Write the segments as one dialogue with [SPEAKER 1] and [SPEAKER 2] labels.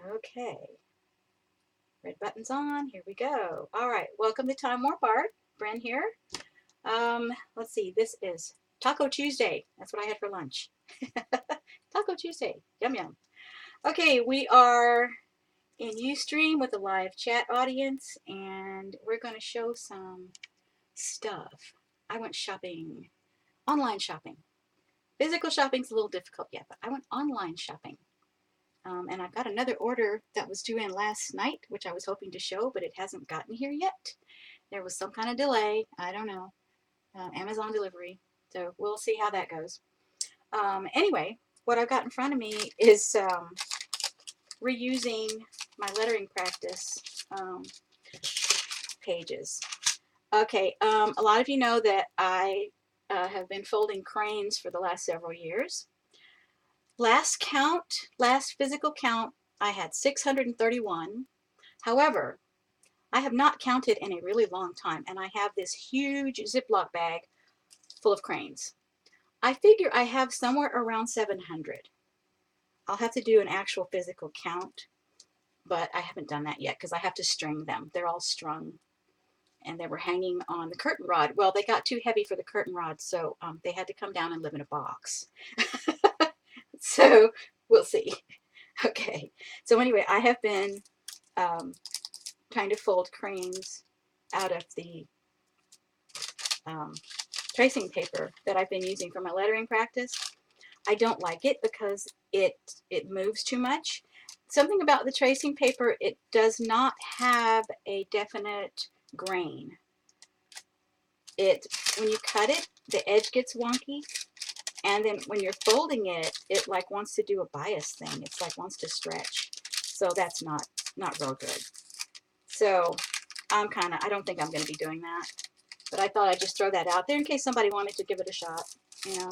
[SPEAKER 1] Okay, red button's on. Here we go. All right, welcome to TimeWaRpArT. Bren here. Let's see. This is Taco Tuesday. That's what I had for lunch. Taco Tuesday. Yum yum. Okay, we are in Ustream with a live chat audience, and we're going to show some stuff. I went shopping, online shopping. Physical shopping's a little difficult yet, but I went online shopping. And I've got another order that was due in last night, which I was hoping to show, but it hasn't gotten here yet. There was some kind of delay. I don't know. Amazon delivery. So we'll see how that goes. Anyway, what I've got in front of me is reusing my lettering practice pages. Okay, a lot of you know that I have been folding cranes for the last several years. Last physical count, I had 631. However, I have not counted in a really long time, and I have this huge Ziploc bag full of cranes. I figure I have somewhere around 700. I'll have to do an actual physical count, but I haven't done that yet because I have to string them. They're all strung, and they were hanging on the curtain rod. Well, they got too heavy for the curtain rod, so they had to come down and live in a box. So we'll see. Okay, so anyway, I have been trying to fold cranes out of the tracing paper that I've been using for my lettering practice. I don't like it because it moves too much. Something about the tracing paper, it does not have a definite grain. When you cut it, the edge gets wonky. And then when you're folding it, it like wants to do a bias thing. It's like wants to stretch. So that's not real good. So I don't think I'm going to be doing that. But I thought I'd just throw that out there in case somebody wanted to give it a shot, you know.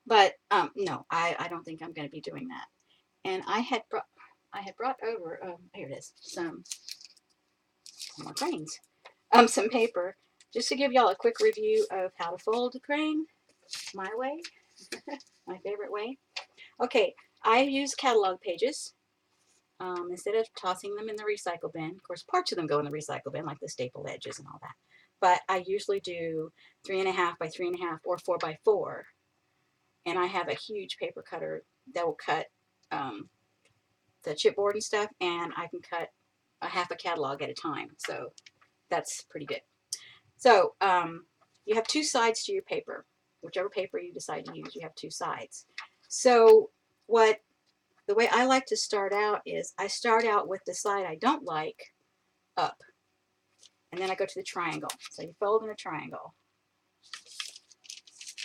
[SPEAKER 1] But no, I don't think I'm going to be doing that. And I had brought over, here it is, some more cranes, some paper, just to give y'all a quick review of how to fold a crane. My way, my favorite way. Okay, I use catalog pages instead of tossing them in the recycle bin. Of course, parts of them go in the recycle bin, like the staple edges and all that. But I usually do 3.5 by 3.5 or 4 by 4, and I have a huge paper cutter that will cut the chipboard and stuff, and I can cut a half a catalog at a time. So that's pretty good. So you have two sides to your paper. Whichever paper you decide to use, you have two sides. So the way I like to start out is I start out with the side I don't like up, and then I go to the triangle. So you fold in a triangle.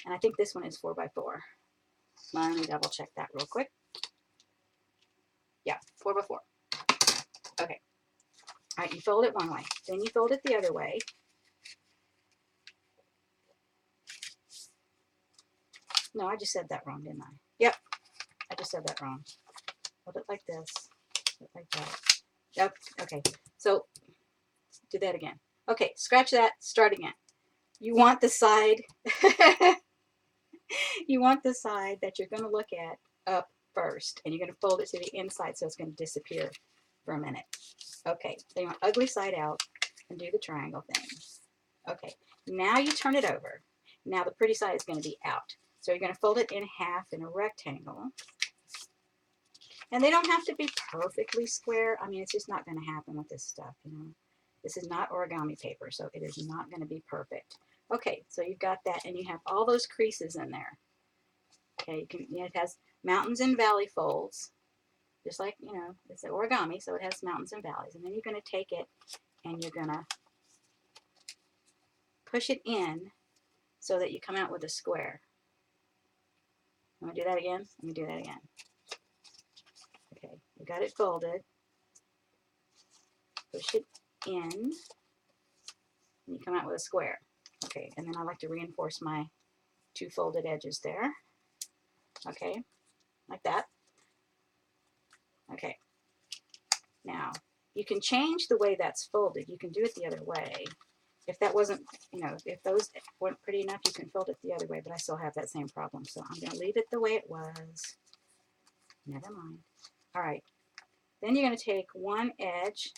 [SPEAKER 1] And I think this one is 4 by 4. Let me double check that real quick. Yeah, 4 by 4. Okay. All right, you fold it one way. Then you fold it the other way. No, I just said that wrong, didn't I? Yep, I just said that wrong. Hold it like this, hold it like that. Yep, okay, so do that again. Okay, scratch that, start again. You want the side, you want the side that you're going to look at up first, and you're going to fold it to the inside so it's going to disappear for a minute. Okay, so you want ugly side out and do the triangle thing. Okay, now you turn it over. Now the pretty side is going to be out. So you're going to fold it in half in a rectangle. And they don't have to be perfectly square. I mean, it's just not going to happen with this stuff, you know. This is not origami paper, so it is not going to be perfect. Okay, so you've got that, and you have all those creases in there. Okay, it has mountains and valley folds, just like, you know, it's an origami, so it has mountains and valleys. And then you're going to take it, and you're going to push it in so that you come out with a square. I'm going to do that again. Let me do that again. Okay, you got it folded. Push it in. And you come out with a square. Okay, and then I like to reinforce my two folded edges there. Okay, like that. Okay. Now, you can change the way that's folded. You can do it the other way. If that wasn't, you know, if those weren't pretty enough, you can fold it the other way, but I still have that same problem. So I'm going to leave it the way it was. Never mind. All right. Then you're going to take one edge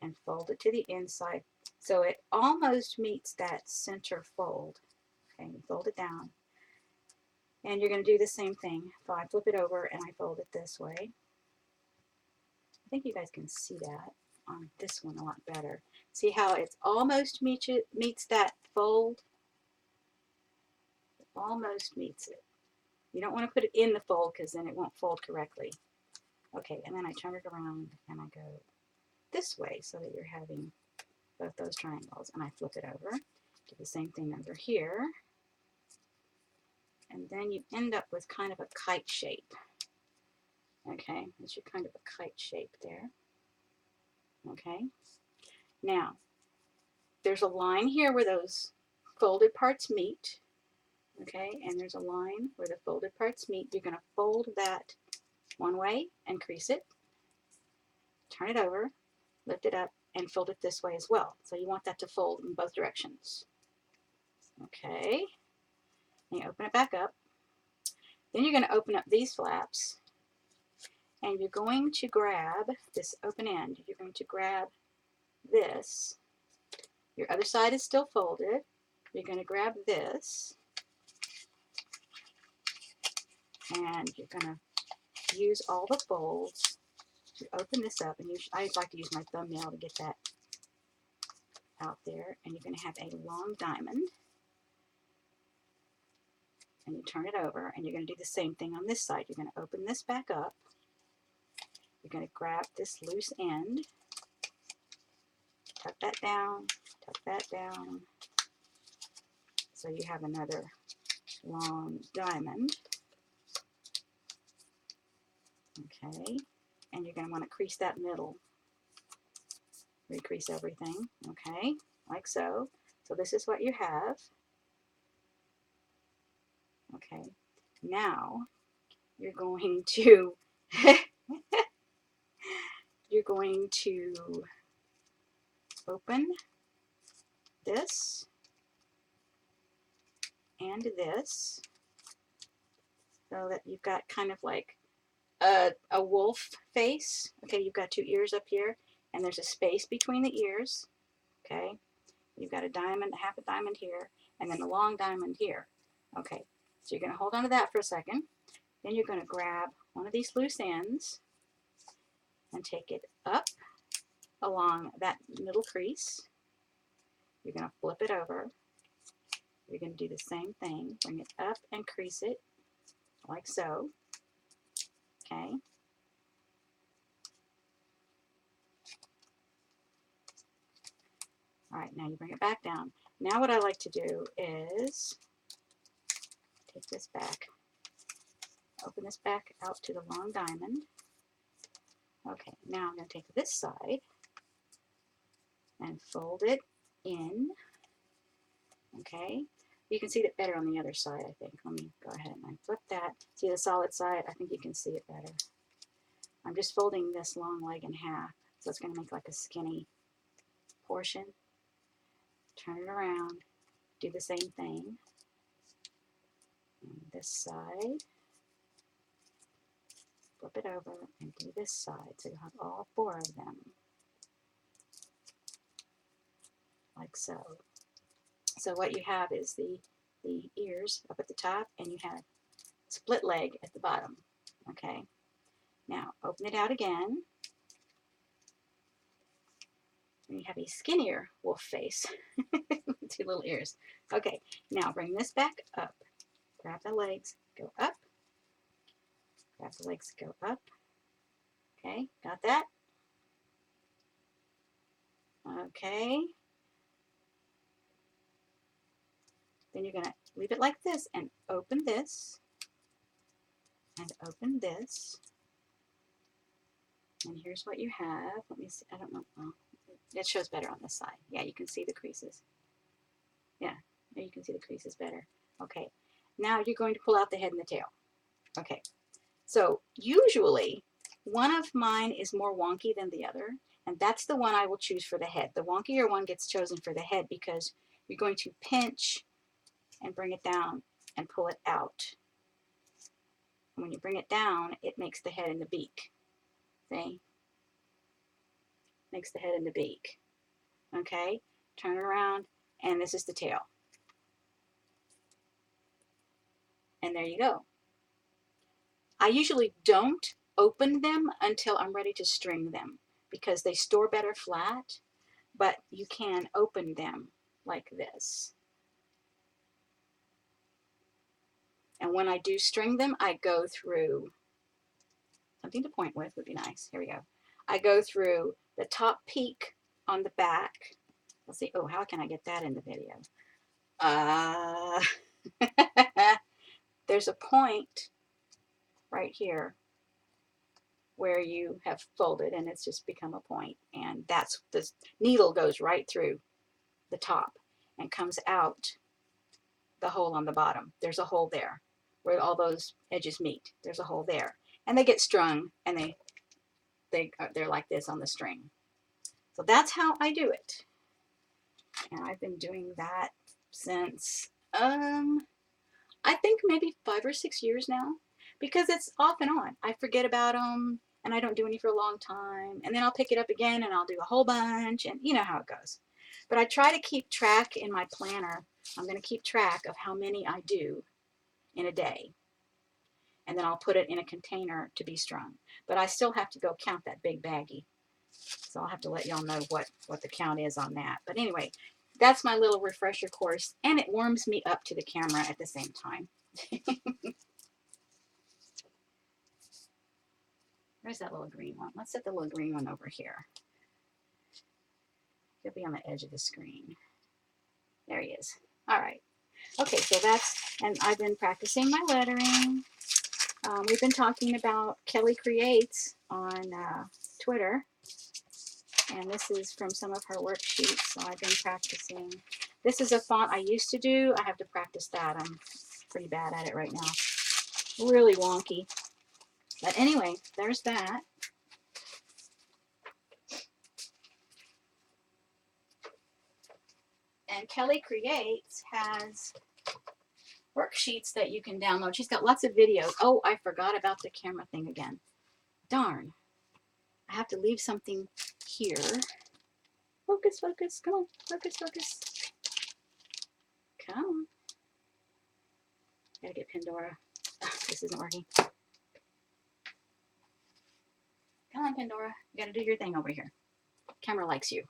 [SPEAKER 1] and fold it to the inside so it almost meets that center fold. Okay, you fold it down. And you're going to do the same thing. So I flip it over and I fold it this way. I think you guys can see that on this one a lot better. See how it's almost meets that fold? It almost meets it. You don't want to put it in the fold because then it won't fold correctly. Okay, and then I turn it around and I go this way so that you're having both those triangles. And I flip it over. Do the same thing over here. And then you end up with kind of a kite shape. Okay, that's your kind of a kite shape there. Okay, now there's a line here where those folded parts meet. Okay, and there's a line where the folded parts meet. You're going to fold that one way and crease it, turn it over, lift it up, and fold it this way as well. So you want that to fold in both directions. Okay, and you open it back up. Then you're going to open up these flaps, and you're going to grab this open end. You're going to grab this. Your other side is still folded. You're going to grab this, and you're going to use all the folds to open this up. And I like to use my thumbnail to get that out there. And you're going to have a long diamond. And you turn it over, and you're going to do the same thing on this side. You're going to open this back up. You're going to grab this loose end, tuck that down, tuck that down. So you have another long diamond. Okay, and you're going to want to crease that middle. Recrease everything, okay, like so. So this is what you have. Okay, now you're going to open this and this so that you've got kind of like a wolf face. Okay, you've got two ears up here, and there's a space between the ears. Okay, you've got a diamond, half a diamond here, and then a long diamond here. Okay, so you're going to hold on to that for a second. Then you're going to grab one of these loose ends and take it up along that middle crease. You're going to flip it over. You're going to do the same thing. Bring it up and crease it like so. Okay. All right, now you bring it back down. Now what I like to do is take this back, open this back out to the long diamond. Okay, now I'm going to take this side and fold it in. Okay, you can see it better on the other side, I think. Let me go ahead and flip that. See the solid side? I think you can see it better. I'm just folding this long leg in half, so it's going to make like a skinny portion. Turn it around, do the same thing on this side, flip it over, and do this side, so you'll have all four of them, like so. So what you have is the ears up at the top, and you have split leg at the bottom. Okay, now open it out again, and you have a skinnier wolf face. Two little ears. Okay, now bring this back up. Grab the legs, go up. Grab the legs, go up. Okay, got that? Okay. Then you're going to leave it like this and open this. And open this. And here's what you have. Let me see. I don't know. Oh, it shows better on this side. Yeah, you can see the creases. Yeah, you can see the creases better. Okay, now you're going to pull out the head and the tail. Okay, so usually one of mine is more wonky than the other, and that's the one I will choose for the head. The wonkier one gets chosen for the head because you're going to pinch and bring it down and pull it out. And when you bring it down, it makes the head and the beak. See? Makes the head and the beak. Okay? Turn it around, and this is the tail. And there you go. I usually don't open them until I'm ready to string them because they store better flat, but you can open them like this. And when I do string them, I go through, something to point with would be nice. Here we go. I go through the top peak on the back. Let's see. Oh, how can I get that in the video? There's a point right here where you have folded and it's just become a point, and that's the needle goes right through the top and comes out the hole on the bottom. There's a hole there where all those edges meet. There's a hole there, and they get strung, and they're like this on the string. So that's how I do it, and I've been doing that since I think maybe 5 or 6 years now, because it's off and on. I forget about them, and I don't do any for a long time, and then I'll pick it up again, and I'll do a whole bunch, and you know how it goes. But I try to keep track in my planner. I'm going to keep track of how many I do in a day, and then I'll put it in a container to be strung. But I still have to go count that big baggie, so I'll have to let y'all know what the count is on that. But anyway, that's my little refresher course, and it warms me up to the camera at the same time. Where's that little green one? Let's set the little green one over here. He'll be on the edge of the screen. There he is. All right. Okay, so that's, and I've been practicing my lettering. We've been talking about Kelly Creates on Twitter, and this is from some of her worksheets, so I've been practicing. This is a font I used to do. I have to practice that. I'm pretty bad at it right now. Really wonky. But anyway, there's that. And Kelly Creates has worksheets that you can download. She's got lots of videos. Oh, I forgot about the camera thing again. Darn. I have to leave something here. Focus, focus. Come on. Focus, focus. Come on. Gotta get Pandora. Oh, this isn't working. Come on, Pandora. You gotta do your thing over here. Camera likes you.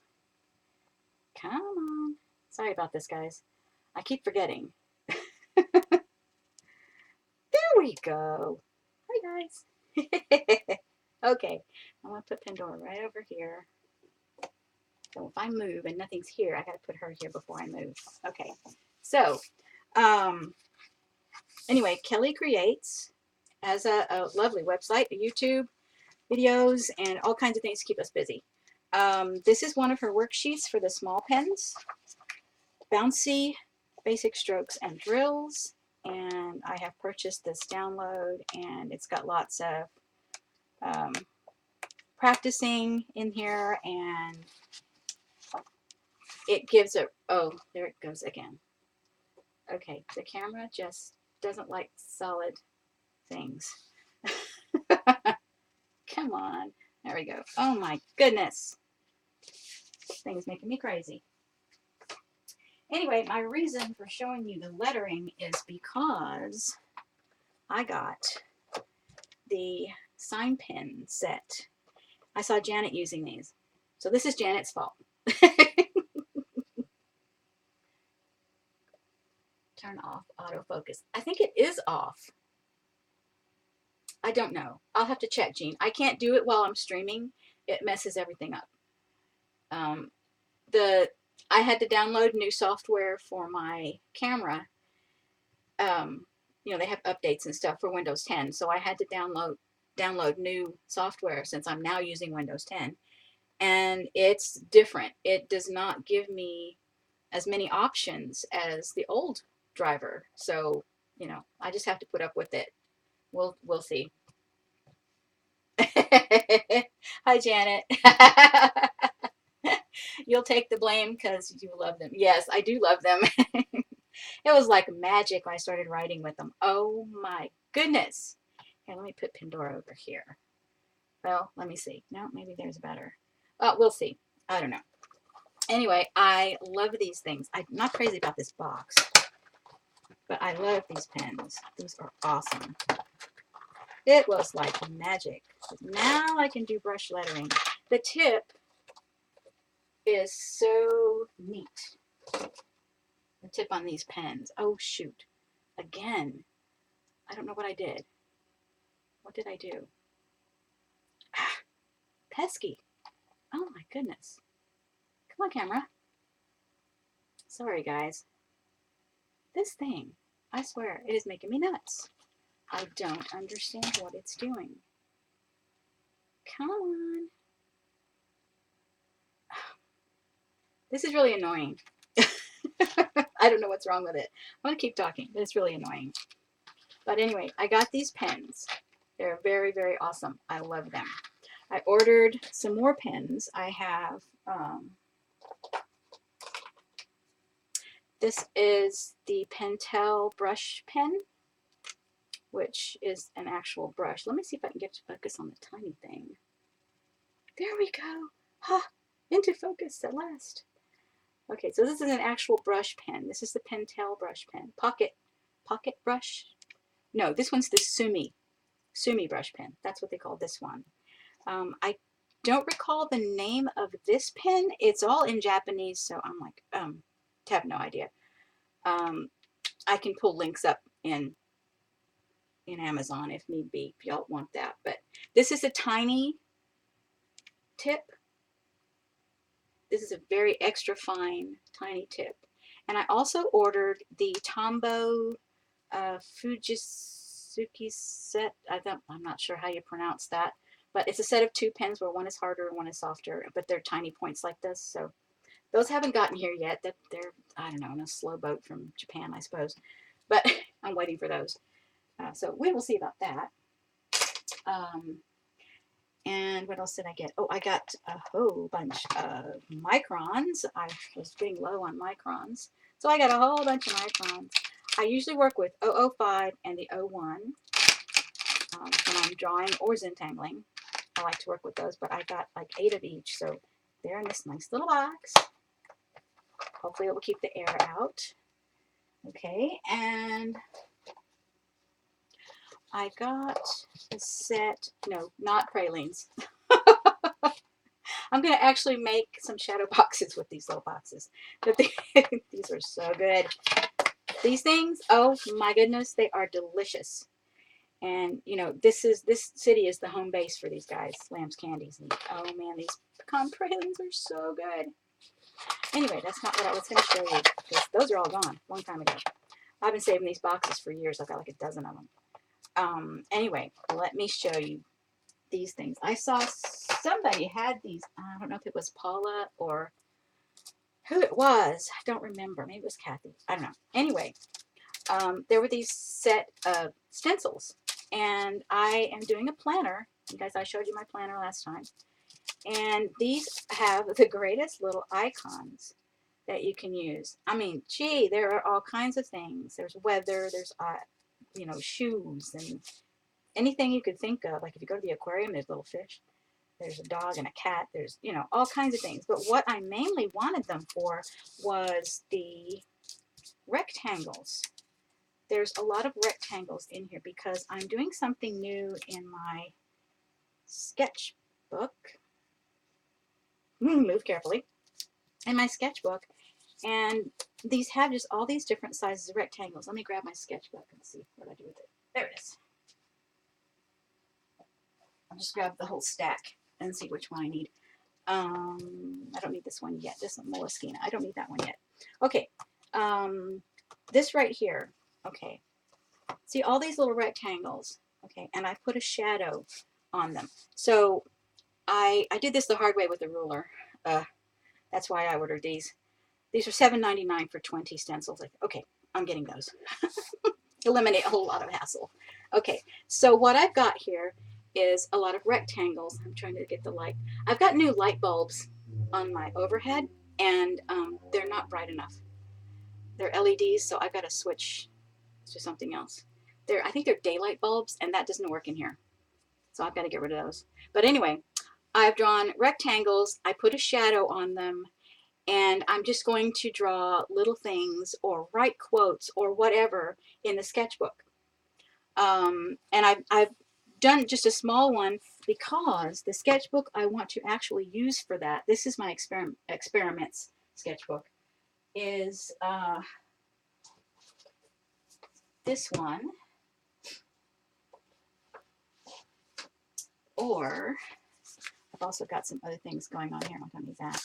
[SPEAKER 1] Come on. Sorry about this, guys. I keep forgetting. There we go. Hi, guys. Okay. I'm going to put Pandora right over here. So if I move and nothing's here, I got to put her here before I move. Okay. So, anyway, Kelly Creates has a lovely website, a YouTube, videos, and all kinds of things to keep us busy. This is one of her worksheets for the small pens. Bouncy basic strokes and drills, and I have purchased this download, and it's got lots of practicing in here, and it gives a, oh, there it goes again. Okay, the camera just doesn't like solid things. Come on, there we go. Oh my goodness, this thing is making me crazy. Anyway, my reason for showing you the lettering is because I got the sign pen set. I saw Janet using these. So this is Janet's fault. Turn off autofocus. I think it is off. I don't know. I'll have to check, Jean. I can't do it while I'm streaming. It messes everything up. I had to download new software for my camera. You know, they have updates and stuff for Windows 10, so I had to download new software since I'm now using Windows 10, and it's different. It does not give me as many options as the old driver, so you know, I just have to put up with it. We'll see. Hi, Janet. You'll take the blame because you love them. Yes, I do love them. It was like magic when I started writing with them. Oh my goodness. Okay, let me put Pandora over here. Well, let me see. No, maybe there's better. We'll see. I don't know. Anyway, I love these things. I'm not crazy about this box, but I love these pens. These are awesome. It was like magic. Now I can do brush lettering. The tip is so neat. The tip on these pens. Oh, shoot. Again. I don't know what I did. What did I do? Ah, pesky. Oh, my goodness. Come on, camera. Sorry, guys. This thing, I swear, it is making me nuts. I don't understand what it's doing. Come on. This is really annoying. I don't know what's wrong with it. I'm going to keep talking, but it's really annoying. But anyway, I got these pens. They're very, very awesome. I love them. I ordered some more pens. I have, this is the Pentel brush pen, which is an actual brush. Let me see if I can get to focus on the tiny thing. There we go. Ha! Into focus at last. Okay, so this is an actual brush pen. This is the Pentel brush pen. Pocket brush? No, this one's the Sumi brush pen. That's what they call this one. I don't recall the name of this pen. It's all in Japanese, so I'm like, have no idea. I can pull links up in Amazon if need be, if y'all want that. But this is a tiny tip. This is a very extra fine, tiny tip. And I also ordered the Tombow Fujisuki set. I'm not sure how you pronounce that, but it's a set of 2 pens where one is harder and one is softer, but they're tiny points like this. So those haven't gotten here yet. That they're, I don't know, in a slow boat from Japan, I suppose. But I'm waiting for those. So we will see about that. And what else did I get? Oh, I got a whole bunch of microns. I was getting low on microns. So I got a whole bunch of microns. I usually work with 005 and the 01 when I'm drawing or Zentangling. I like to work with those, but I got like 8 of each. So they're in this nice little box. Hopefully it will keep the air out. Okay, and I got a set, no, not pralines. I'm going to actually make some shadow boxes with these little boxes. But these are so good. These things, oh my goodness, they are delicious. And, you know, this city is the home base for these guys, Lamb's Candies. And, oh man, these pecan pralines are so good. Anyway, that's not what I was going to show you, because those are all gone a long time ago. I've been saving these boxes for years. I've got like a dozen of them. Anyway, let me show you these things. I saw somebody had these. I don't know if it was Paula or who it was. I don't remember. Maybe it was Kathy. I don't know. Anyway, there were these set of stencils, and I am doing a planner. You guys, I showed you my planner last time. And these have the greatest little icons that you can use. I mean, gee, there are all kinds of things. There's weather, there's, you know, shoes, and anything you could think of. Like if you go to the aquarium, there's little fish. There's a dog and a cat. There's, you know, all kinds of things. But what I mainly wanted them for was the rectangles. There's a lot of rectangles in here because I'm doing something new in my sketchbook. Move carefully. In my sketchbook, and these have just all these different sizes of rectangles. Let me grab my sketchbook and see what I do with it. There it is. I'll just grab the whole stack and see which one I need. I don't need this one yet. This is Moleskine. I don't need that one yet. Okay. This right here. Okay. See all these little rectangles. Okay. And I put a shadow on them. So I did this the hard way with the ruler. That's why I ordered these. These are $7.99 for 20 stencils. Okay, I'm getting those. Eliminate a whole lot of hassle. Okay, so what I've got here is a lot of rectangles. I'm trying to get the light. I've got new light bulbs on my overhead, and they're not bright enough. They're LEDs, so I've got to switch to something else. I think they're daylight bulbs, and that doesn't work in here. So I've got to get rid of those. But anyway, I've drawn rectangles. I put a shadow on them. And I'm just going to draw little things or write quotes or whatever in the sketchbook. And I've done just a small one because the sketchbook I want to actually use for that, this is my experiments sketchbook, is this one. Or I've also got some other things going on here. I don't need that.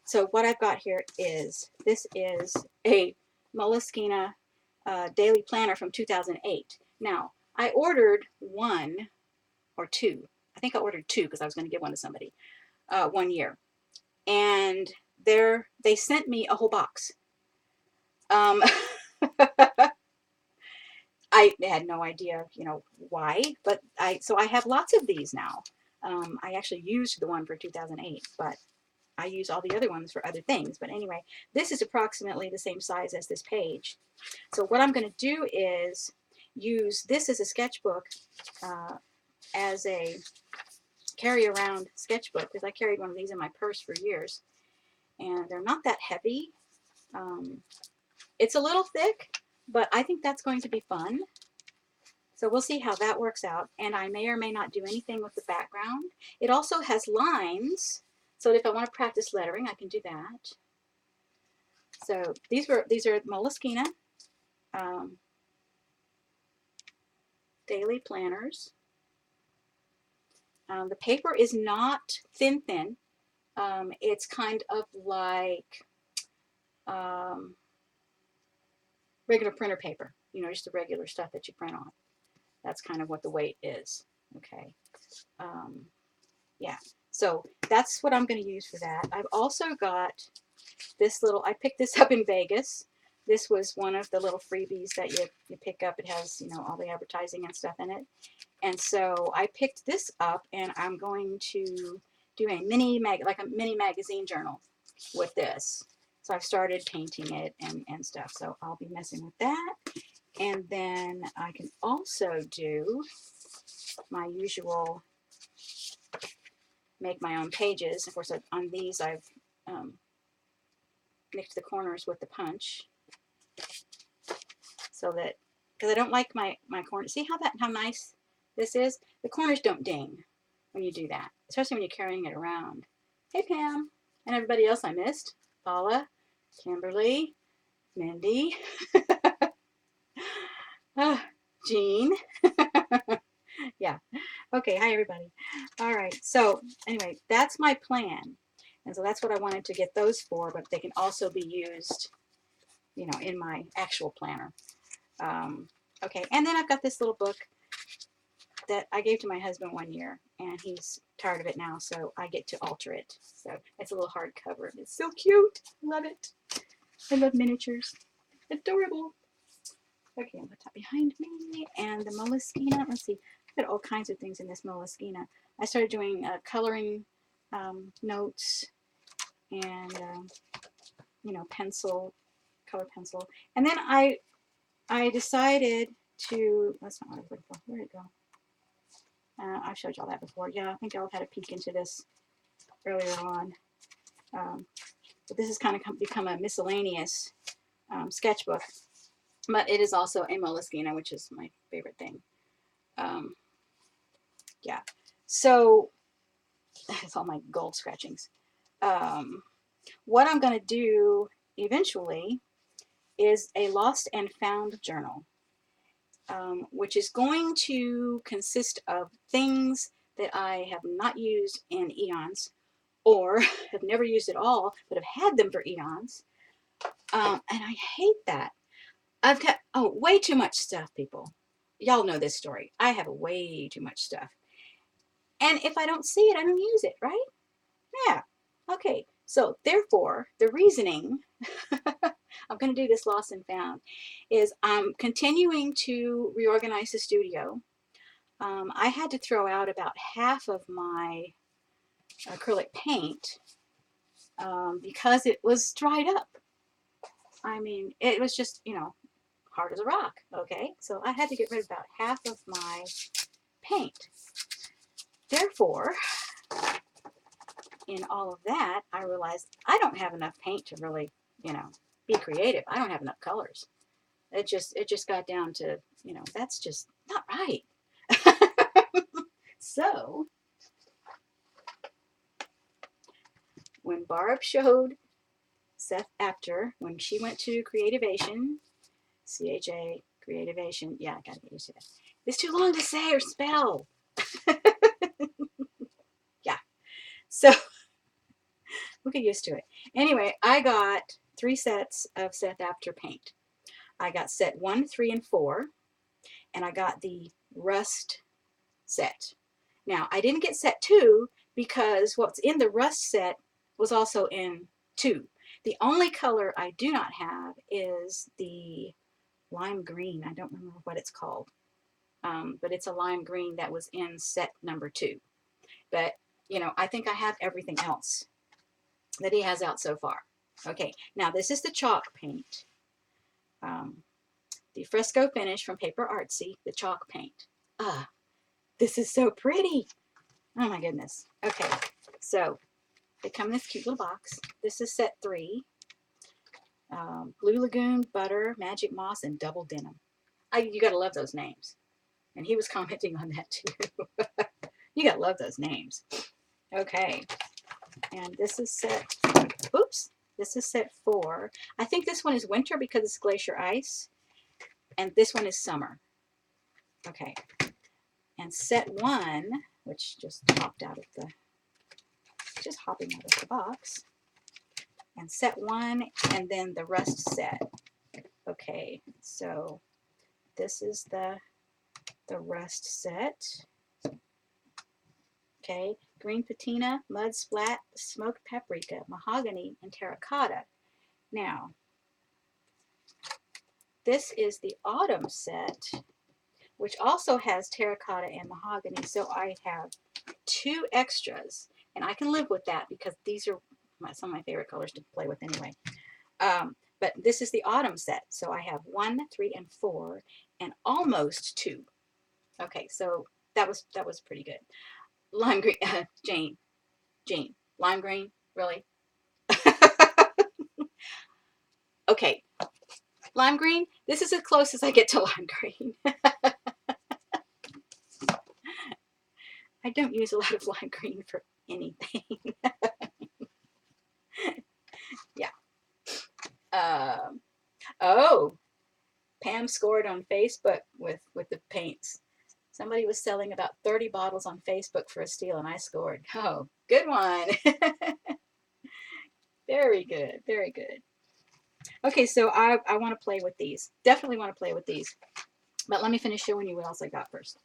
[SPEAKER 1] So what I've got here is, this is a Moleskine daily planner from 2008. Now, I ordered one or two. I think I ordered two because I was going to give one to somebody 1 year. And they sent me a whole box. I had no idea, you know, why, but so I have lots of these now. I actually used the one for 2008, but I use all the other ones for other things. But anyway, this is approximately the same size as this page. So what I'm going to do is use this as a sketchbook, as a carry around sketchbook, because I carried one of these in my purse for years. And they're not that heavy. It's a little thick, but I think that's going to be fun. So we'll see how that works out. And I may or may not do anything with the background. It also has lines, so if I want to practice lettering, I can do that. So these are Moleskine daily planners. The paper is not thin. It's kind of like regular printer paper, you know, just the regular stuff that you print on. That's kind of what the weight is. Okay. Yeah. So that's what I'm going to use for that. I've also got this little, I picked this up in Vegas. This was one of the little freebies that you pick up. It has, you know, all the advertising and stuff in it. And so I picked this up, and I'm going to do a mini magazine journal with this. So I've started painting it and stuff. So I'll be messing with that. And then I can also do my usual make my own pages. Of course, on these I've nicked the corners with the punch, so that, because I don't like my corners. See how nice this is? The corners don't ding when you do that, especially when you're carrying it around. Hey Pam, and everybody else I missed. Paula, Kimberly, Mindy, Jean. Yeah. Okay. Hi, everybody. All right. So anyway, that's my plan. And so that's what I wanted to get those for, but they can also be used, you know, in my actual planner. Okay. And then I've got this little book that I gave to my husband 1 year, and he's tired of it now, so I get to alter it. So it's a little hardcover. It's so cute. Love it. I love miniatures. Adorable. Okay, I'll put that behind me. And the Moleskine, let's see, I've got all kinds of things in this Moleskine. I started doing coloring notes and, you know, color pencil. And then I decided to, that's not what I was looking for. Where did it go? I've showed y'all that before. Yeah, I think y'all had a peek into this earlier on. But this has kind of become a miscellaneous sketchbook. But it is also a Moleskine, which is my favorite thing. Yeah. So, it's all my gold scratchings. What I'm going to do eventually is a lost and found journal, which is going to consist of things that I have not used in eons, or have never used at all, but have had them for eons. And I hate that. I've got, way too much stuff, people. Y'all know this story. I have way too much stuff. And if I don't see it, I don't use it, right? Yeah. Okay. So therefore, the reasoning, I'm going to do this lost and found, is I'm continuing to reorganize the studio. I had to throw out about half of my acrylic paint because it was dried up. I mean, it was just, you know, hard as a rock. Okay, so I had to get rid of about half of my paint. Therefore, in all of that, I realized I don't have enough paint to really, you know, be creative. I don't have enough colors. It just got down to, you know, that's just not right. So when Barb showed Seth Apter, when she went to Creativation, CHA, Creativation, yeah, I gotta get used to that. It's too long to say or spell. Yeah, so we'll get used to it. Anyway, I got 3 sets of Seth Apter paint. I got set 1, 3, and 4, and I got the rust set. Now, I didn't get set 2 because what's in the rust set was also in 2. The only color I do not have is the lime green. I don't remember what it's called, but it's a lime green that was in set number 2. But, you know, I think I have everything else that he has out so far. Okay, now this is the chalk paint. The fresco finish from Paper Artsy, the chalk paint. Ah, this is so pretty. Oh my goodness. Okay, so they come in this cute little box. This is set 3. Blue Lagoon, Butter, Magic Moss, and Double Denim. You gotta love those names. And he was commenting on that too. You gotta love those names. Okay, and this is set, oops, this is set 4. I think this one is winter because it's glacier ice. And this one is summer. Okay, and set 1, which just hopped out of the, just hopping out of the box. And set 1, and then the rust set. Okay, so this is the rust set. Okay, green patina, mud splat, smoked paprika, mahogany, and terracotta. Now, this is the autumn set, which also has terracotta and mahogany. So I have 2 extras, and I can live with that because these are some of my favorite colors to play with anyway. But this is the autumn set. So I have 1, 3, and 4, and almost 2. Okay, so that was pretty good. Lime green, Jane, lime green, really? Okay, lime green, this is as close as I get to lime green. I don't use a lot of lime green for anything. Yeah. Oh, Pam scored on Facebook with the paints. Somebody was selling about 30 bottles on Facebook for a steal, and I scored. Oh, good one. Very good, very good. Okay, so I want to play with these. Definitely want to play with these. But let me finish showing you what else I got first.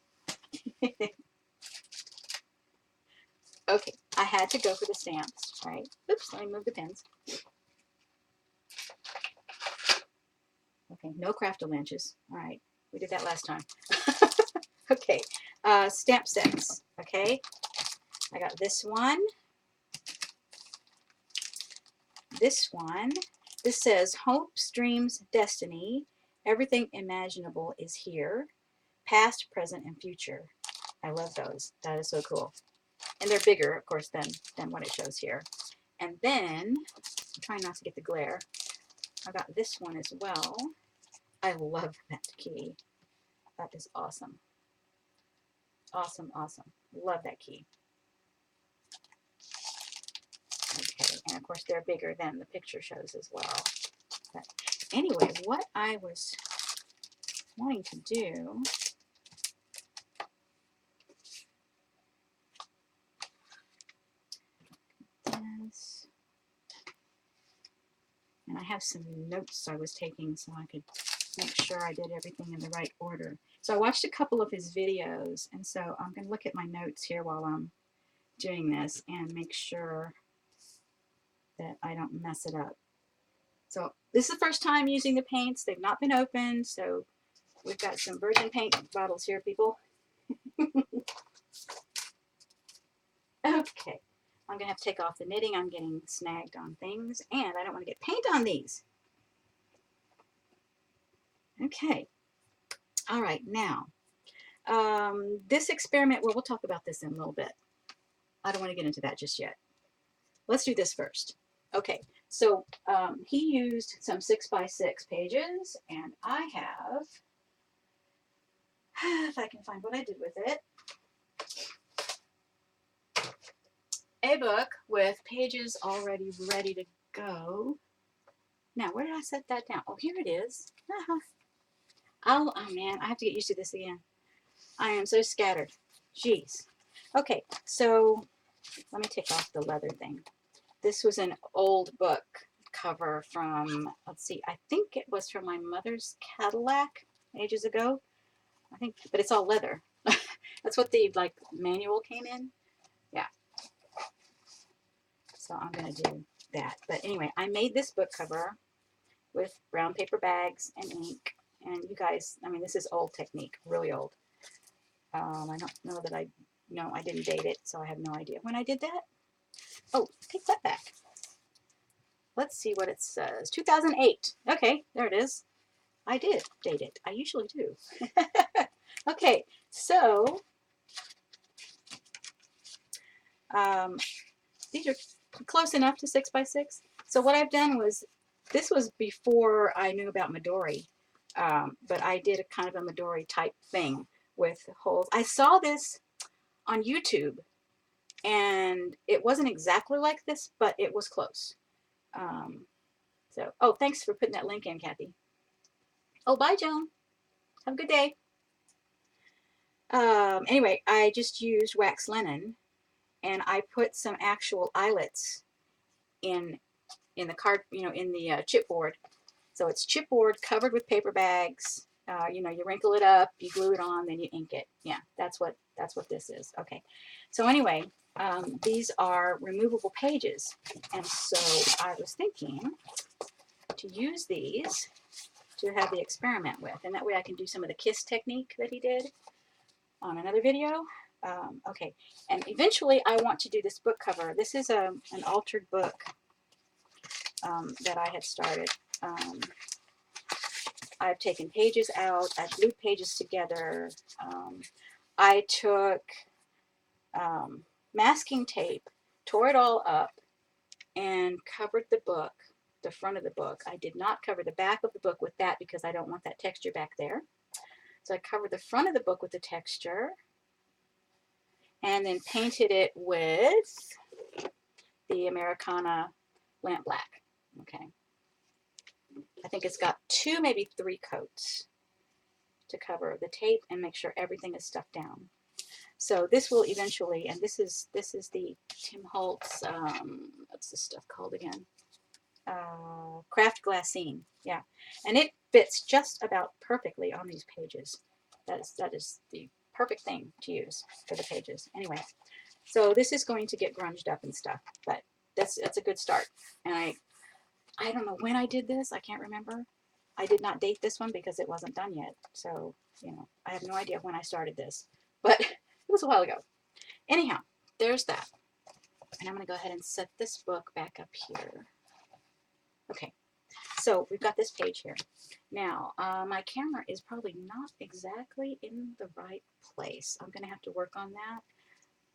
[SPEAKER 1] Okay, I had to go for the stamps, right? Oops, let me move the pens. Okay, no Craft-A-Lanches. All right, we did that last time. Okay, stamp sets. Okay, I got this one. This one. This says Hopes, Dreams, Destiny. Everything imaginable is here. Past, present, and future. I love those. That is so cool. And they're bigger, of course, than what it shows here. And then, I'm trying not to get the glare. I got this one as well. I love that key. That is awesome. Awesome, awesome. Love that key. Okay, and of course they're bigger than the picture shows as well. But anyway, what I was wanting to do is, and I have some notes I was taking so I could make sure I did everything in the right order. So I watched a couple of his videos, and so I'm going to look at my notes here while I'm doing this and make sure that I don't mess it up. So this is the first time using the paints. They've not been opened, so we've got some virgin paint bottles here, people. Okay, I'm going to have to take off the knitting. I'm getting snagged on things, and I don't want to get paint on these. Okay. All right, now, This experiment, well, we'll talk about this in a little bit. I don't want to get into that just yet. Let's do this first. Okay, so he used some 6x6 pages, and I have, if I can find what I did with it, a book with pages already ready to go. Now, where did I set that down? Oh, here it is. Oh man, I have to get used to this again. I am so scattered. Jeez. Okay, so let me take off the leather thing. This was an old book cover from, let's see, I think it was from my mother's Cadillac ages ago. I think, but it's all leather. That's what the like manual came in. Yeah. So I'm gonna do that. But anyway, I made this book cover with brown paper bags and ink. And you guys, I mean, this is old technique, really old. I don't know that I didn't date it, so I have no idea when I did that. Oh, take that back. Let's see what it says. 2008. Okay, there it is. I did date it. I usually do. Okay, so these are close enough to 6x6. So what I've done was, this was before I knew about Midori, but I did a kind of a Midori type thing with holes. I saw this on YouTube, and it wasn't exactly like this, but it was close. So, oh, thanks for putting that link in, Kathy. Oh, bye, Joan. Have a good day. Anyway, I just used wax linen, and I put some actual eyelets in the card, in the chipboard. So it's chipboard covered with paper bags. You wrinkle it up, you glue it on, then you ink it. Yeah, that's what this is. Okay. So anyway, these are removable pages, and so I was thinking to use these to have the experiment with, and that way I can do some of the kiss technique that he did on another video. Okay, and eventually I want to do this book cover. This is an altered book that I had started. I've taken pages out, I've glued pages together. I took masking tape, tore it all up, and covered the book, the front of the book. I did not cover the back of the book with that because I don't want that texture back there. So I covered the front of the book with the texture, and then painted it with the Americana Lamp Black. Okay. I think it's got 2, maybe 3 coats to cover the tape and make sure everything is stuck down. So this will eventually, and this is the Tim Holtz, what's this stuff called again? Craft Glassine. Yeah, and it fits just about perfectly on these pages. That is the perfect thing to use for the pages. Anyway, so this is going to get grunged up and stuff, but that's a good start. And I don't know when I did this. I can't remember. I did not date this one because it wasn't done yet. So, I have no idea when I started this, but it was a while ago. Anyhow, there's that. And I'm going to go ahead and set this book back up here. Okay, so we've got this page here. Now, my camera is probably not exactly in the right place. I'm going to have to work on that.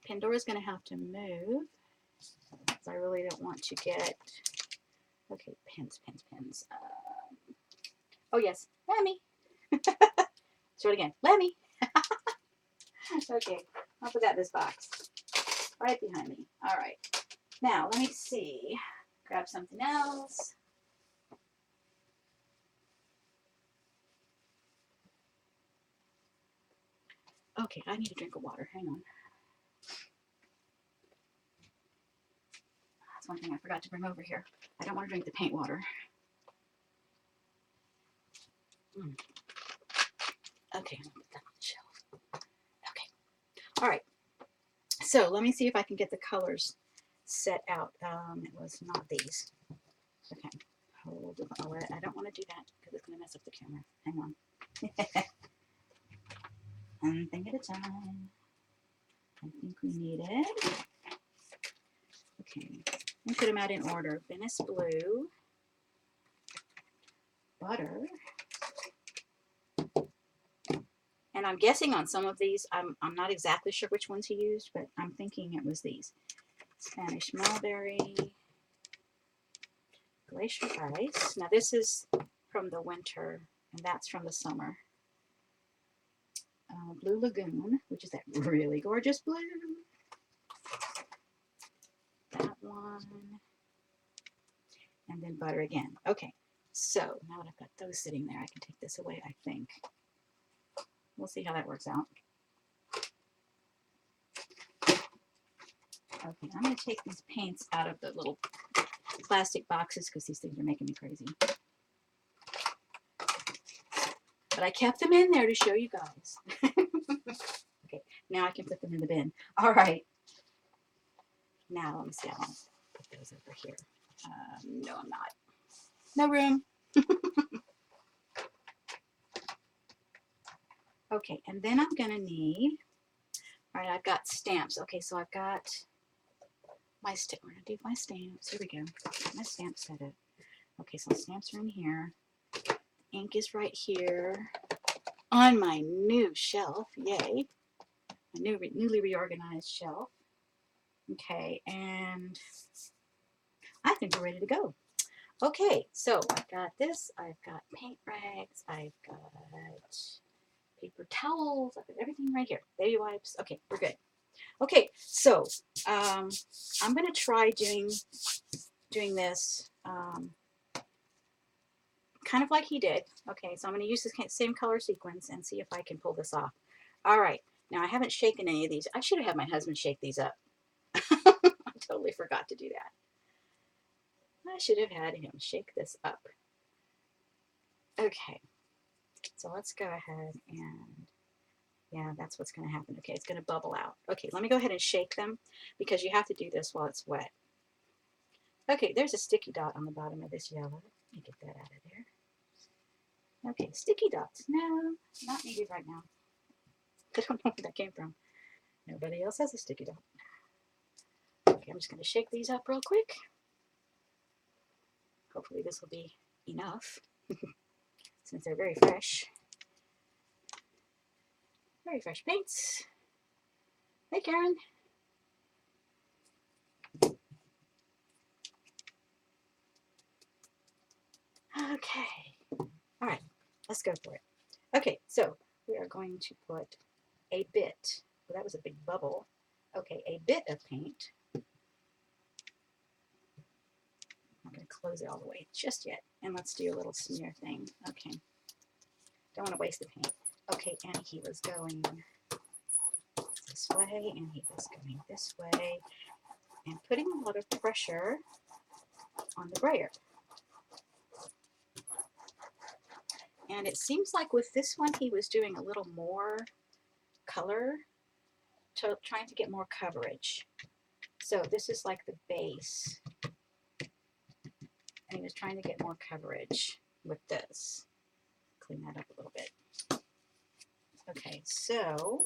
[SPEAKER 1] Pandora's going to have to move, because I really don't want to get... Okay, pens. Oh, yes, Lemmy. Show it again. Lemmy. Okay, I'll put that in this box. Right behind me. All right. Now, let me see. Grab something else. Okay, I need a drink of water. Hang on. That's one thing I forgot to bring over here. I don't want to drink the paint water. Okay, I'll put that on the shelf. Okay. All right. So let me see if I can get the colors set out. It was not these. Okay. Hold it. Oh, I don't want to do that because it's going to mess up the camera. Hang on. One thing at a time. I think we need it. Okay. Let me put them out in order. Venice Blue. Butter. And I'm guessing on some of these, I'm not exactly sure which ones he used, but I'm thinking it was these. Spanish mulberry, glacier ice. Now this is from the winter, and that's from the summer. Blue Lagoon, which is that really gorgeous blue. That one. And then butter again. Okay, so now that I've got those sitting there, I can take this away, I think. We'll see how that works out. Okay, I'm going to take these paints out of the little plastic boxes because these things are making me crazy. But I kept them in there to show you guys. Okay, now I can put them in the bin. All right. Now, let me see. I'll put those over here. No, I'm not. No room. Okay, and then I'm going to need, all right, I've got stamps. Okay, so I've got my we're going to do my stamps. Here we go. My stamp set up. Okay, so stamps are in here. Ink is right here on my new shelf. Yay. My newly reorganized shelf. Okay, and I think we're ready to go. Okay, so I've got this. I've got paint rags. I've got paper towels. I've got everything right here. Baby wipes. Okay, we're good. Okay, so I'm going to try doing this kind of like he did. Okay, so I'm going to use the same color sequence and see if I can pull this off. All right, now I haven't shaken any of these. I should have had my husband shake these up. I totally forgot to do that. I should have had him shake this up. Okay, so let's go ahead and, yeah, that's what's going to happen. Okay, it's going to bubble out. Okay, let me go ahead and shake them because you have to do this while it's wet. Okay, there's a sticky dot on the bottom of this yellow. Let me get that out of there. Okay, sticky dots. No, not needed right now. I don't know where that came from. Nobody else has a sticky dot. Okay, I'm just going to shake these up real quick. Hopefully this will be enough since they're very fresh. Very fresh paints. Hey, Karen. Okay. All right, let's go for it. Okay, so we are going to put a bit, well, that was a big bubble. Okay, a bit of paint. I'm not going to close it all the way just yet. And let's do a little smear thing. Okay. Don't want to waste the paint. Okay, and he was going this way, and he was going this way, and putting a lot of pressure on the brayer. And it seems like with this one, he was doing a little more color, trying to get more coverage. So this is like the base. And he was trying to get more coverage with this. Clean that up a little bit. Okay, so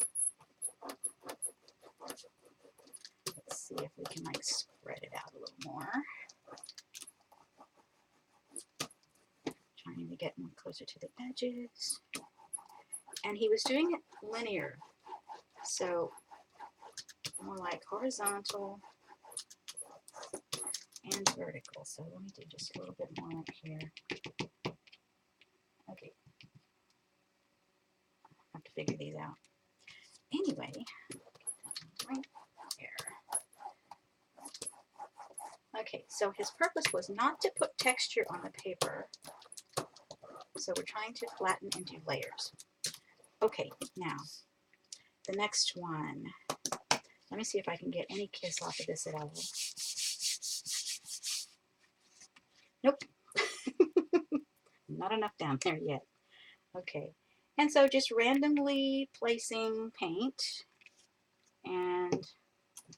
[SPEAKER 1] let's see if we can like spread it out a little more. Trying to get more closer to the edges. And he was doing it linear. So more like horizontal and vertical. So let me do just a little bit more right here. Okay. I have to figure these out. Anyway, right there. Okay, so his purpose was not to put texture on the paper. So we're trying to flatten and do layers. Okay, now the next one. Let me see if I can get any kiss off of this at all. Nope. Not enough down there yet. Okay. And so just randomly placing paint and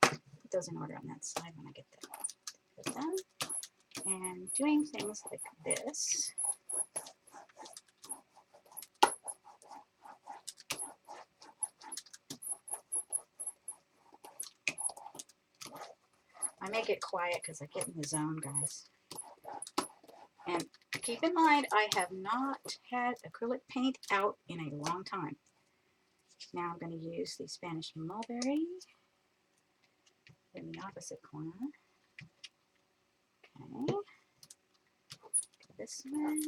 [SPEAKER 1] put those in order on that side when I get them. Put them and doing things like this. I make it quiet because I get in the zone, guys. And keep in mind, I have not had acrylic paint out in a long time. Now I'm going to use the Spanish mulberry in the opposite corner. Okay. Go this way.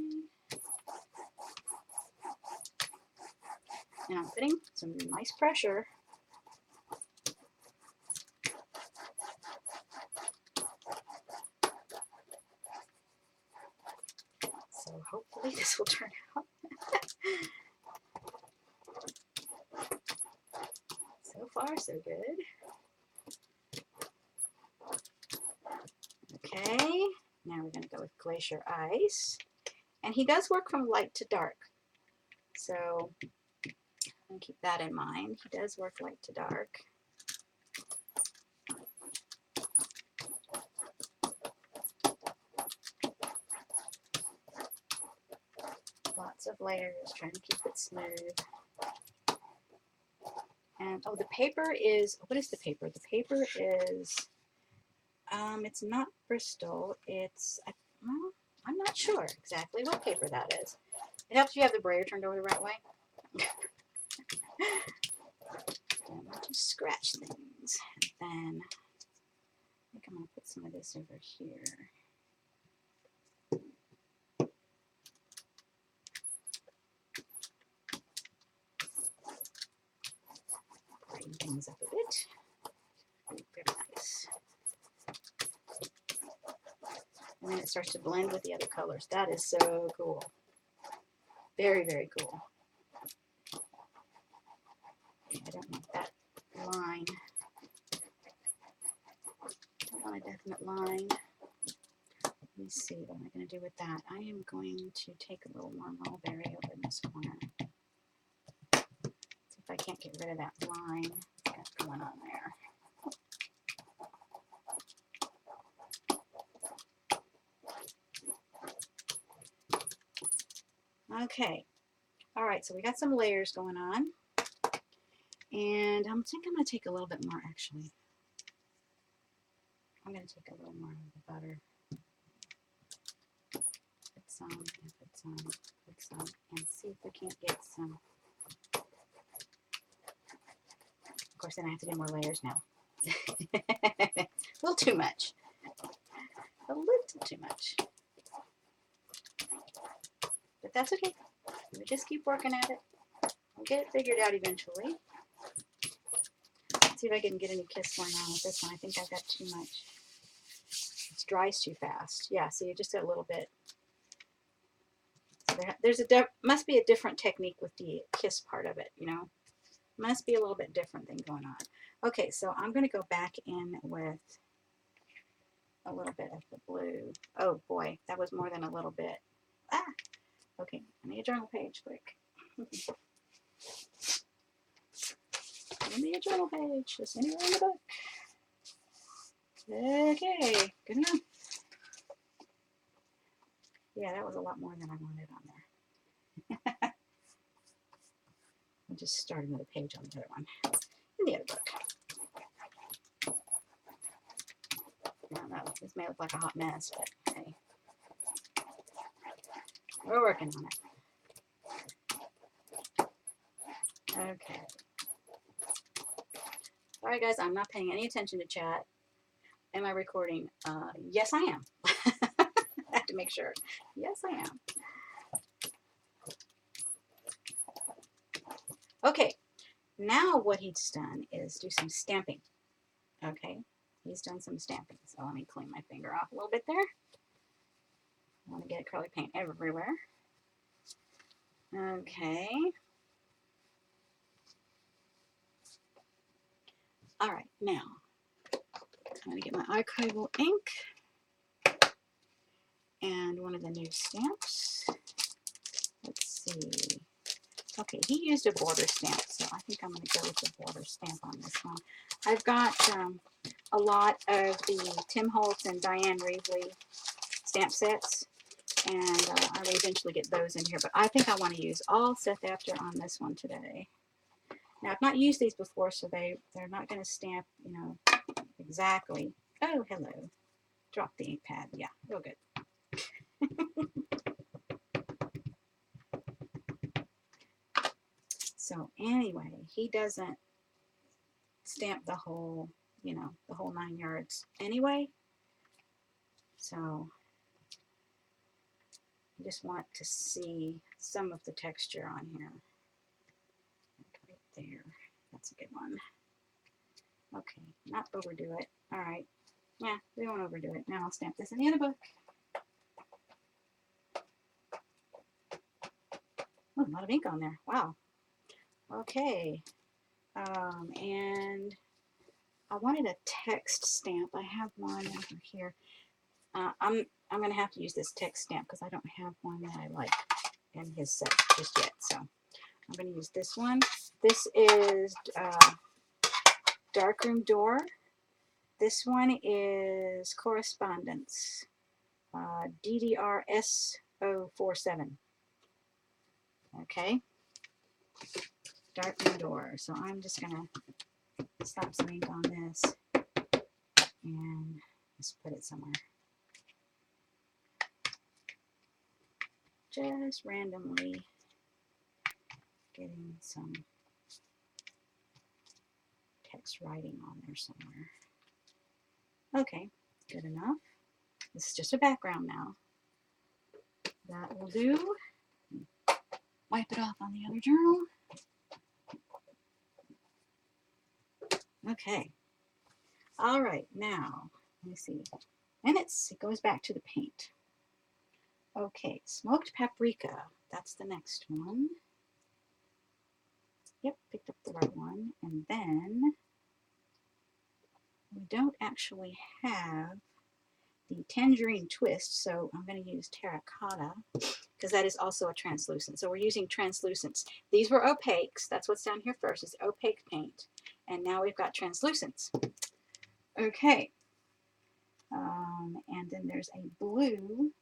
[SPEAKER 1] And I'm putting some nice pressure. So hopefully this will turn out. So far, so good. Okay, now we're going to go with Glacier Ice. And he does work from light to dark. So I'm going to keep that in mind. He does work light to dark. Lots of layers, trying to keep it smooth. And oh, the paper is, what is the paper? The paper is, it's not Bristol, it's, well, I'm not sure exactly what paper that is. It helps you have the brayer turned over the right way. And I'll just scratch things. And then I think I'm going to put some of this over here. Brighten things up a bit. Very nice. And then it starts to blend with the other colors. That is so cool. Very, very cool. I don't want that line. I don't want a definite line. Let me see what am I going to do with that. I am going to take a little more mulberry over in this corner. See if I can't get rid of that line that's going on there. Okay, all right, so we got some layers going on, and I think I'm going to take a little bit more, actually. I'm going to take a little more of the butter. Put some, and put some, put some, and see if we can't get some. Of course, then I have to do more layers now. A little too much. A little too much. But that's okay. We just keep working at it. We'll get it figured out eventually. Let's see if I can get any kiss going on with this one. I think I've got too much. It dries too fast. Yeah, see, you just got a little bit. So there's must be a different technique with the kiss part of it, you know. Must be a little bit different thing going on. Okay, so I'm going to go back in with a little bit of the blue. Oh boy, that was more than a little bit. Ah! Okay, I need a journal page, quick. I need a journal page, just anywhere in the book. Okay, good enough. Yeah, that was a lot more than I wanted on there. I'll just start another page on the other one. In the other book. I don't know, this may look like a hot mess, but hey. We're working on it. Okay. Alright guys, I'm not paying any attention to chat. Am I recording? Yes I am. I have to make sure. Yes I am. Okay, now what he's done is do some stamping. Okay, he's done some stamping. So let me clean my finger off a little bit there. I want to get acrylic paint everywhere. Okay. All right, now I'm going to get my archival ink and one of the new stamps. Let's see. Okay, he used a border stamp, so I think I'm going to go with the border stamp on this one. I've got a lot of the Tim Holtz and Diane Reevely stamp sets, and I'll eventually get those in here, but I think I want to use all Seth Apter on this one today. Now, I've not used these before, so they're not going to stamp, you know, exactly. Oh, hello. Drop the ink pad. Yeah, real good. So anyway, he doesn't stamp the whole, you know, the whole 9 yards anyway. So I just want to see some of the texture on here. Right there. That's a good one. Okay, not overdo it. All right. Yeah, we won't overdo it. Now I'll stamp this in the other book. Oh, a lot of ink on there. Wow. Okay. And I wanted a text stamp. I have one over here. I'm going to have to use this text stamp because I don't have one that I like in his set just yet. So I'm going to use this one. This is Darkroom Door. This one is Correspondence, DDRS047. Okay, Darkroom Door. So I'm just going to slap some ink on this and just put it somewhere. Just randomly getting some text writing on there somewhere. Okay, good enough. This is just a background now. That will do. Wipe it off on the other journal. Okay. All right, now, let me see. And it goes back to the paint. Okay, Smoked Paprika. That's the next one. Yep, picked up the right one. And then we don't actually have the Tangerine Twist, so I'm going to use Terracotta because that is also a translucent. So we're using translucents. These were opaques. That's what's down here first, is opaque paint. And now we've got translucents. Okay. And then there's a blue.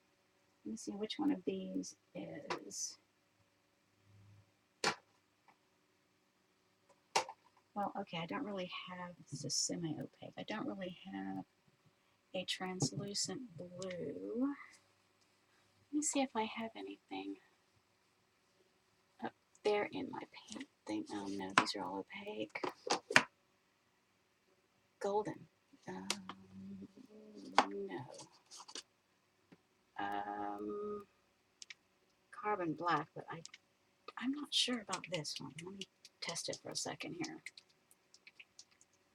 [SPEAKER 1] Let me see which one of these is. Well, okay, I don't really have, this is semi-opaque. I don't really have a translucent blue. Let me see if I have anything up there in my paint thing. Oh no, these are all opaque. Golden. No. Carbon black, but I'm not sure about this one. Let me test it for a second here.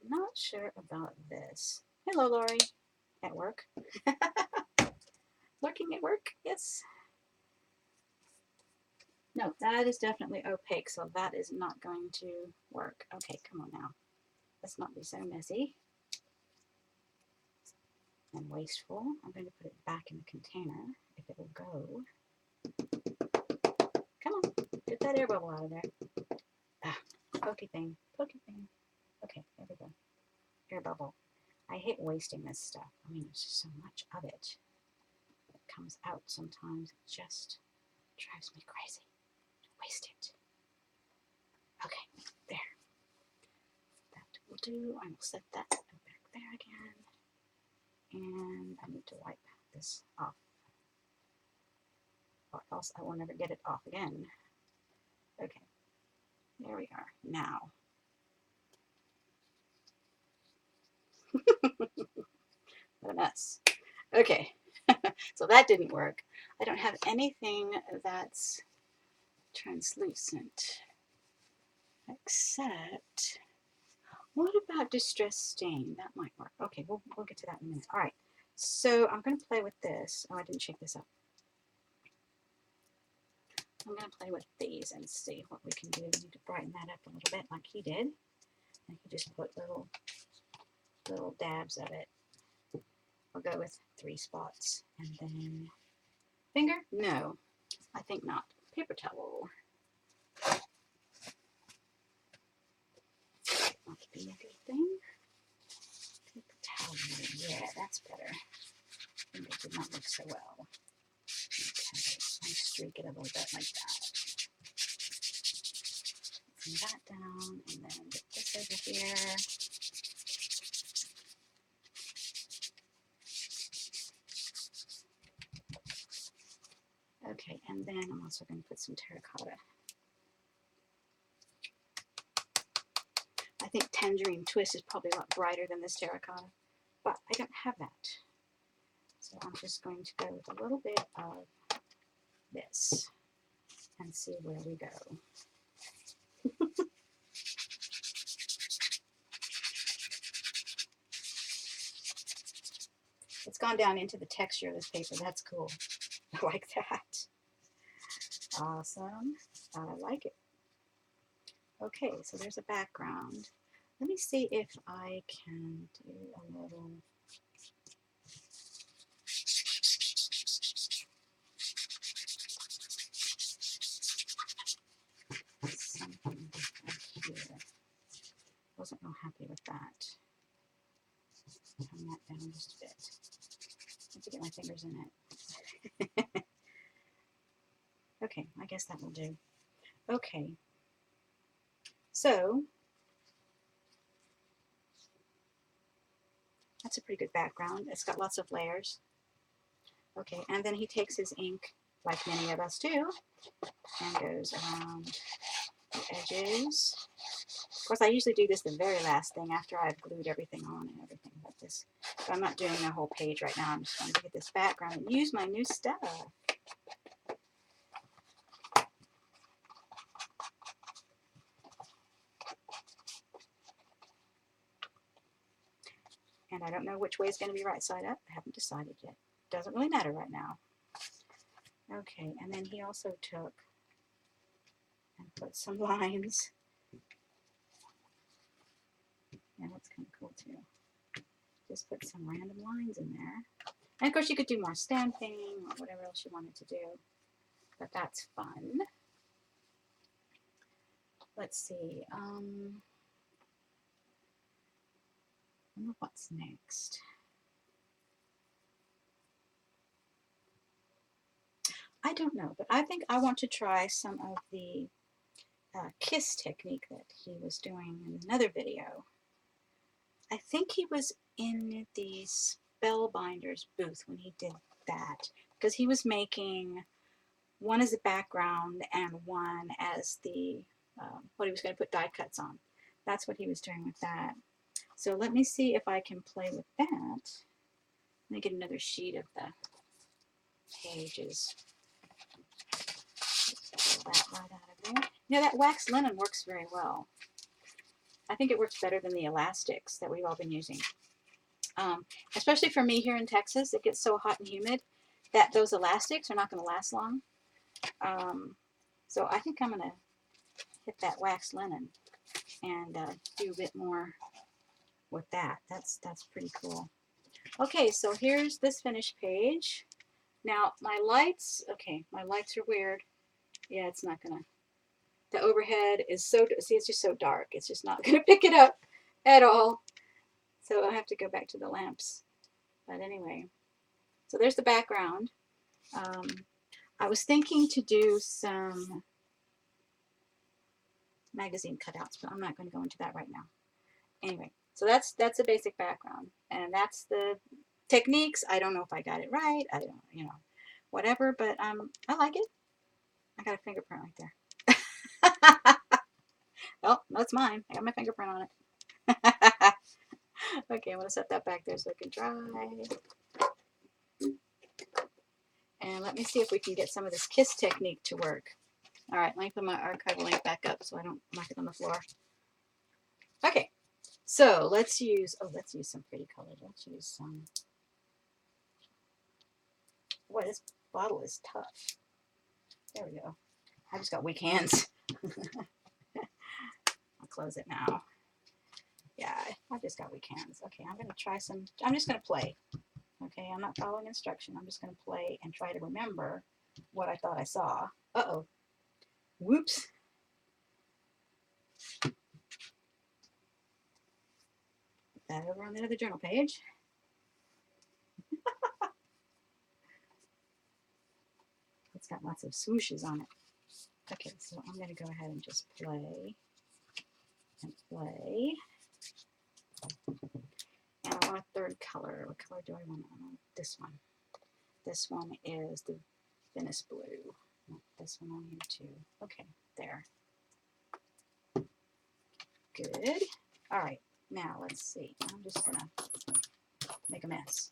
[SPEAKER 1] Not sure about this. Hello, Lori. At work. Lurking at work? Yes. No, that is definitely opaque, so that is not going to work. Okay, come on now. Let's not be so messy and wasteful. I'm going to put it back in the container if it will go. Come on, get that air bubble out of there. Ah, pokey thing, pokey thing. Okay, there we go. Air bubble. I hate wasting this stuff. I mean, there's just so much of it that comes out sometimes. It just drives me crazy to waste it. Okay, there. That will do. I will set that back there again. And I need to wipe this off, or else I will never get it off again. Okay, there we are. Now. What a mess. Okay, so that didn't work. I don't have anything that's translucent, except, what about Distress Stain? That might work. Okay, we'll get to that in a minute. All right, so I'm going to play with this. Oh, I didn't shake this up. I'm going to play with these and see what we can do. We need to brighten that up a little bit like he did. And he just put little dabs of it. We'll go with 3 spots. And then finger? No, I think not. Paper towel. Might be a good thing. Paper towel. Yeah, that's better. Finger did not look so well. Okay, I streak it a little bit like that. Bring that down, and then get this over here. Okay, and then I'm also going to put some terracotta. think Tangerine Twist is probably a lot brighter than this terracotta, but I don't have that. So I'm just going to go with a little bit of this and see where we go. It's gone down into the texture of this paper. That's cool. I like that. Awesome. I like it. Okay, so there's a background. Let me see if I can do a little... something different here. Wasn't real happy with that. Turn that down just a bit. I have to get my fingers in it. Okay, I guess that will do. Okay. So, that's a pretty good background. It's got lots of layers. Okay, and then he takes his ink, like many of us do, and goes around the edges. Of course, I usually do this the very last thing after I've glued everything on and everything like this. But I'm not doing the whole page right now. I'm just going to get this background and use my new stuff. And I don't know which way is going to be right side up. I haven't decided yet. Doesn't really matter right now. Okay, and then he also took and put some lines. Yeah, that's kind of cool too. Just put some random lines in there. And of course you could do more stamping or whatever else you wanted to do. But that's fun. Let's see. I don't know what's next. I don't know, but I think I want to try some of the kiss technique that he was doing in another video. I think he was in the Spellbinders booth when he did that, because he was making one as a background and one as the what he was going to put die cuts on. That's what he was doing with that. So let me see if I can play with that. Let me get another sheet of the pages. Pull that right out of there. You know, that wax linen works very well. I think it works better than the elastics that we've all been using. Especially for me here in Texas, it gets so hot and humid that those elastics are not going to last long. So I think I'm going to hit that wax linen and do a bit more with that. That's pretty cool. Okay, so here's this finished page. Now my lights, okay, my lights are weird. Yeah, it's not gonna, the overhead is so, see, it's just so dark. It's just not gonna pick it up at all. So I have to go back to the lamps. But anyway, so there's the background. I was thinking to do some magazine cutouts, but I'm not going to go into that right now. Anyway, so that's a basic background, and that's the techniques. I don't know if I got it right. I don't, you know, whatever, but I like it. I got a fingerprint right there. Oh, that's mine. I got my fingerprint on it. Okay, I'm going to set that back there so it can dry. And let me see if we can get some of this kiss technique to work. All right, let me put my archival link back up so I don't knock it on the floor. Okay, so let's use some pretty colors. Let's use some. Boy, this bottle is tough. There we go. I just got weak hands. I'll close it now. Yeah, I've just got weak hands. Okay, I'm going to try some. I'm just going to play. Okay, I'm not following instruction. I'm just going to play and try to remember what I thought I saw. Uh-oh. Whoops. Put that over on the other journal page. It's got lots of swooshes on it. Okay, so I'm going to go ahead and just play and play. And I want a third color. What color do I want? I want this one. This one is the Venice blue. I want this one on here too. Okay, there. Good. All right, now let's see. I'm just gonna make a mess.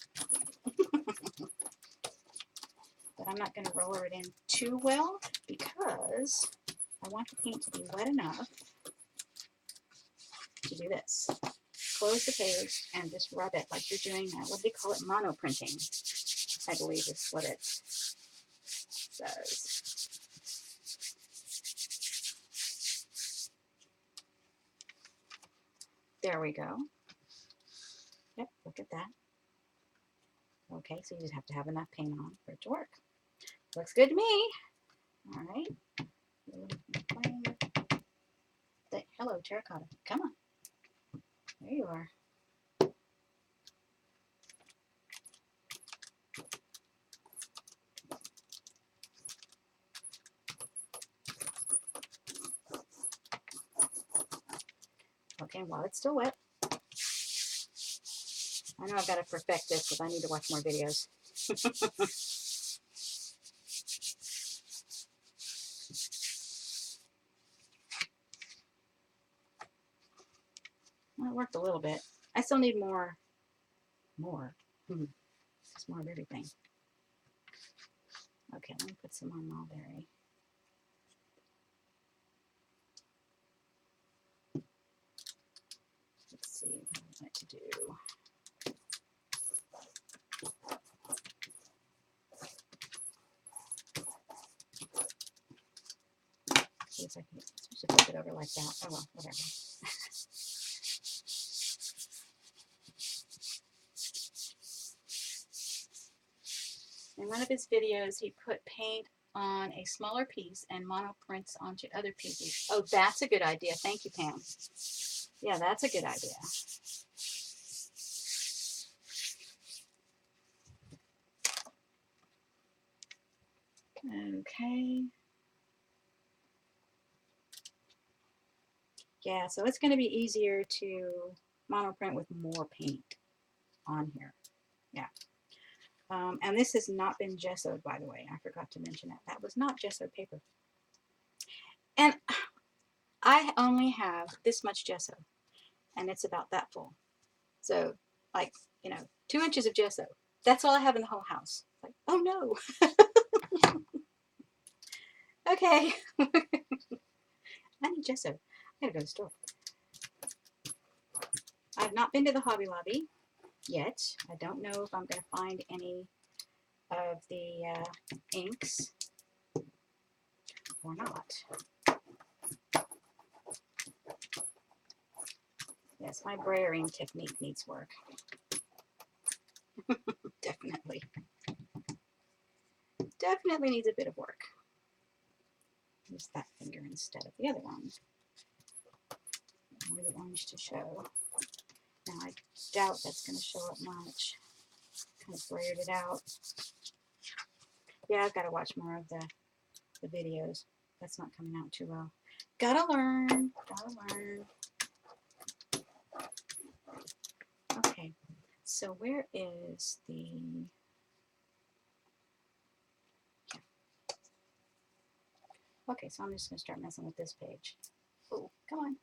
[SPEAKER 1] But I'm not gonna roller it in too well because I want the paint to be wet enough to do this. Close the page and just rub it like you're doing that. What do they call it? Mono printing, I believe is what it says. There we go. Yep, look at that. Okay, so you just have to have enough paint on for it to work. Looks good to me. All right. Hello, terracotta. Come on. There you are. Okay, while it's still wet, I know I've got to perfect this because I need to watch more videos. Well, it worked a little bit. I still need more. Just more of everything. Okay, let me put some more mulberry. Let's see what I like to do. See if I can just flip it over like that. Oh well, whatever. In one of his videos, he put paint on a smaller piece and mono prints onto other pieces. Oh, that's a good idea. Thank you, Pam. Yeah, that's a good idea. Okay. Yeah, so it's going to be easier to mono print with more paint on here. Yeah. And this has not been gessoed, by the way. I forgot to mention that. That was not gessoed paper. And I only have this much gesso, and it's about that full. So, like, you know, 2 inches of gesso. That's all I have in the whole house. Like, oh no. Okay. I need gesso. I gotta go to the store. I've not been to the Hobby Lobby yet. I don't know if I'm going to find any of the inks or not. Yes, my brayering technique needs work. Definitely. Definitely needs a bit of work. Use that finger instead of the other one. More the orange to show. Now I doubt that's going to show up much. Kind of brayered it out. Yeah, I've got to watch more of the videos. That's not coming out too well. Gotta learn. Gotta learn. Okay, so where is the... Okay, so I'm just going to start messing with this page. Oh, come on.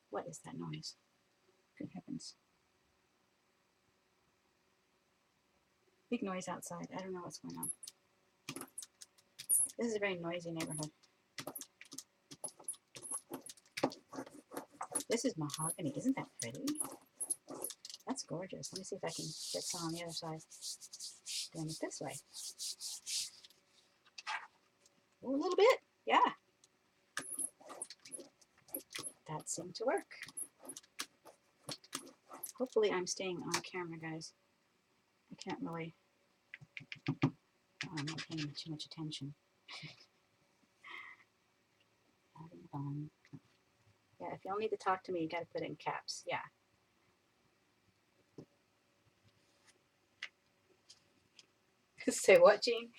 [SPEAKER 1] What is that noise? Good heavens. Big noise outside. I don't know what's going on. This is a very noisy neighborhood. This is mahogany. Isn't that pretty? That's gorgeous. Let me see if I can get some on the other side. Doing it this way. Oh, a little bit. Yeah. That seemed to work. Hopefully I'm staying on camera, guys. I can't really... Oh, I'm not paying too much attention. Having fun. Yeah, if y'all need to talk to me, you got to put it in caps. Yeah. Say what, Jean?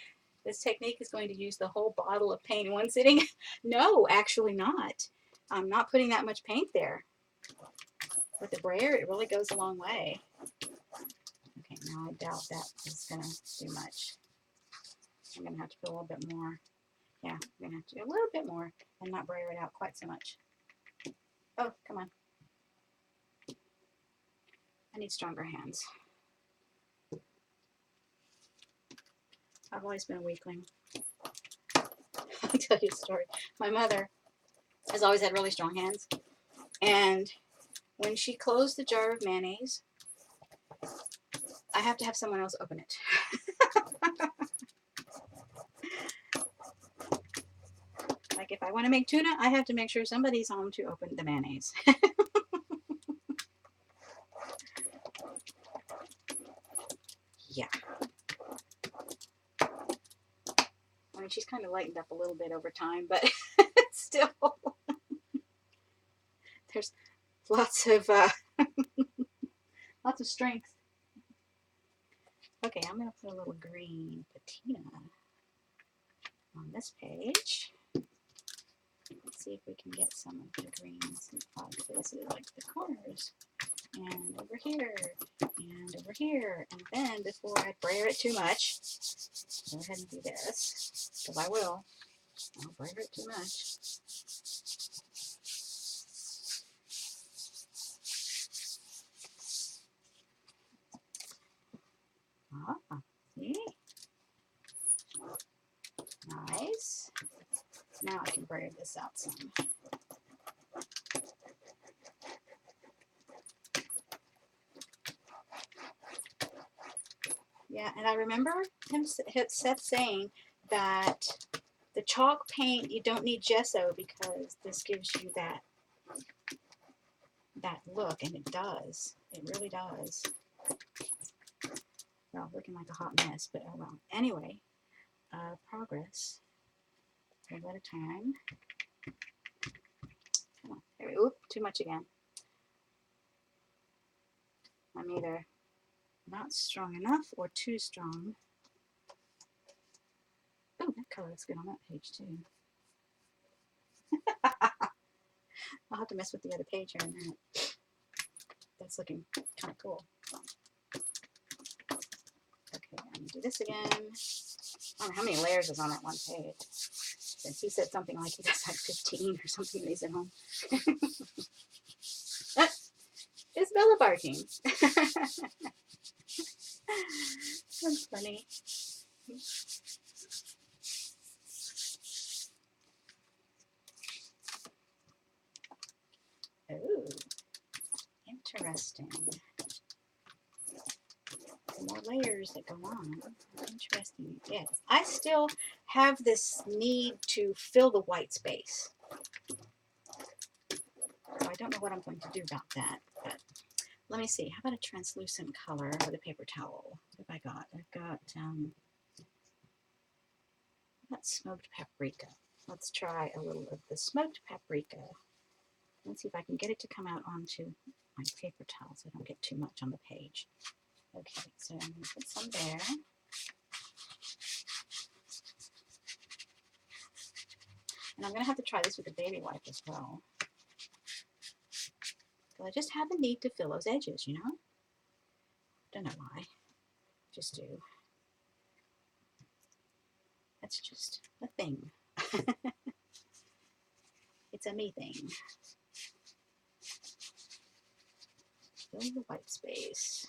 [SPEAKER 1] This technique is going to use the whole bottle of paint in one sitting? No, actually not. I'm not putting that much paint there. With the brayer, it really goes a long way. Okay, now I doubt that is going to do much. I'm going to have to put a little bit more. Yeah, I'm going to have to do a little bit more and not brayer it out quite so much. Oh, come on. I need stronger hands. I've always been a weakling. Let me tell you a story. My mother has always had really strong hands. And when she closed the jar of mayonnaise, I have to have someone else open it. Like if I want to make tuna, I have to make sure somebody's home to open the mayonnaise. Yeah. I mean, she's kind of lightened up a little bit over time, but still, there's lots of lots of strength. Okay, I'm going to put a little green patina on this page. Let's see if we can get some of the greens in places like the corners. And over here, and over here. And then before I brayer it too much, go ahead and do this, because I will. I'll brayer it too much. Ah, see? Nice. Now I can brayer this out some. Yeah, and I remember Seth saying that the chalk paint, you don't need gesso because this gives you that look, and it does. It really does. Well, looking like a hot mess, but oh well. Anyway, progress. One at a time. Come on. There we go. Oop, too much again. I'm either not strong enough or too strong. Oh, that color looks good on that page too. I'll have to mess with the other page here in a minute. That's looking kind of cool. Okay, I'm going to do this again. I don't know how many layers is on that one page. Since he said something like he does like 15 or something when he's at home. It's Bella barking. That's funny. Oh, interesting. More layers that go on. Interesting. Yes, I still have this need to fill the white space. So I don't know what I'm going to do about that. But let me see. How about a translucent color with a paper towel? What have I got? I've got smoked paprika. Let's try a little of the smoked paprika. Let's see if I can get it to come out onto my paper towel so I don't get too much on the page. Okay, so I'm going to put some there. And I'm going to have to try this with a baby wipe as well. Because I just have the need to fill those edges, you know? Don't know why. Just do. That's just a thing. It's a me thing. Fill the white space.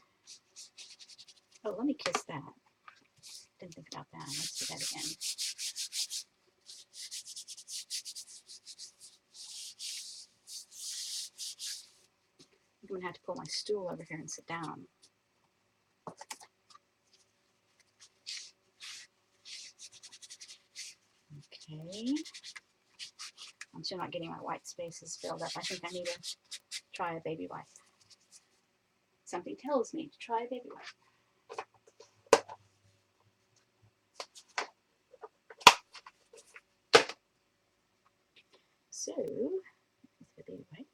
[SPEAKER 1] Oh, let me kiss that. Didn't think about that. Let's do that again. I'm going to have to pull my stool over here and sit down. Okay. I'm still not getting my white spaces filled up. I think I need to try a baby wipe. Something tells me to try a baby wipe. So, with the baby wipe,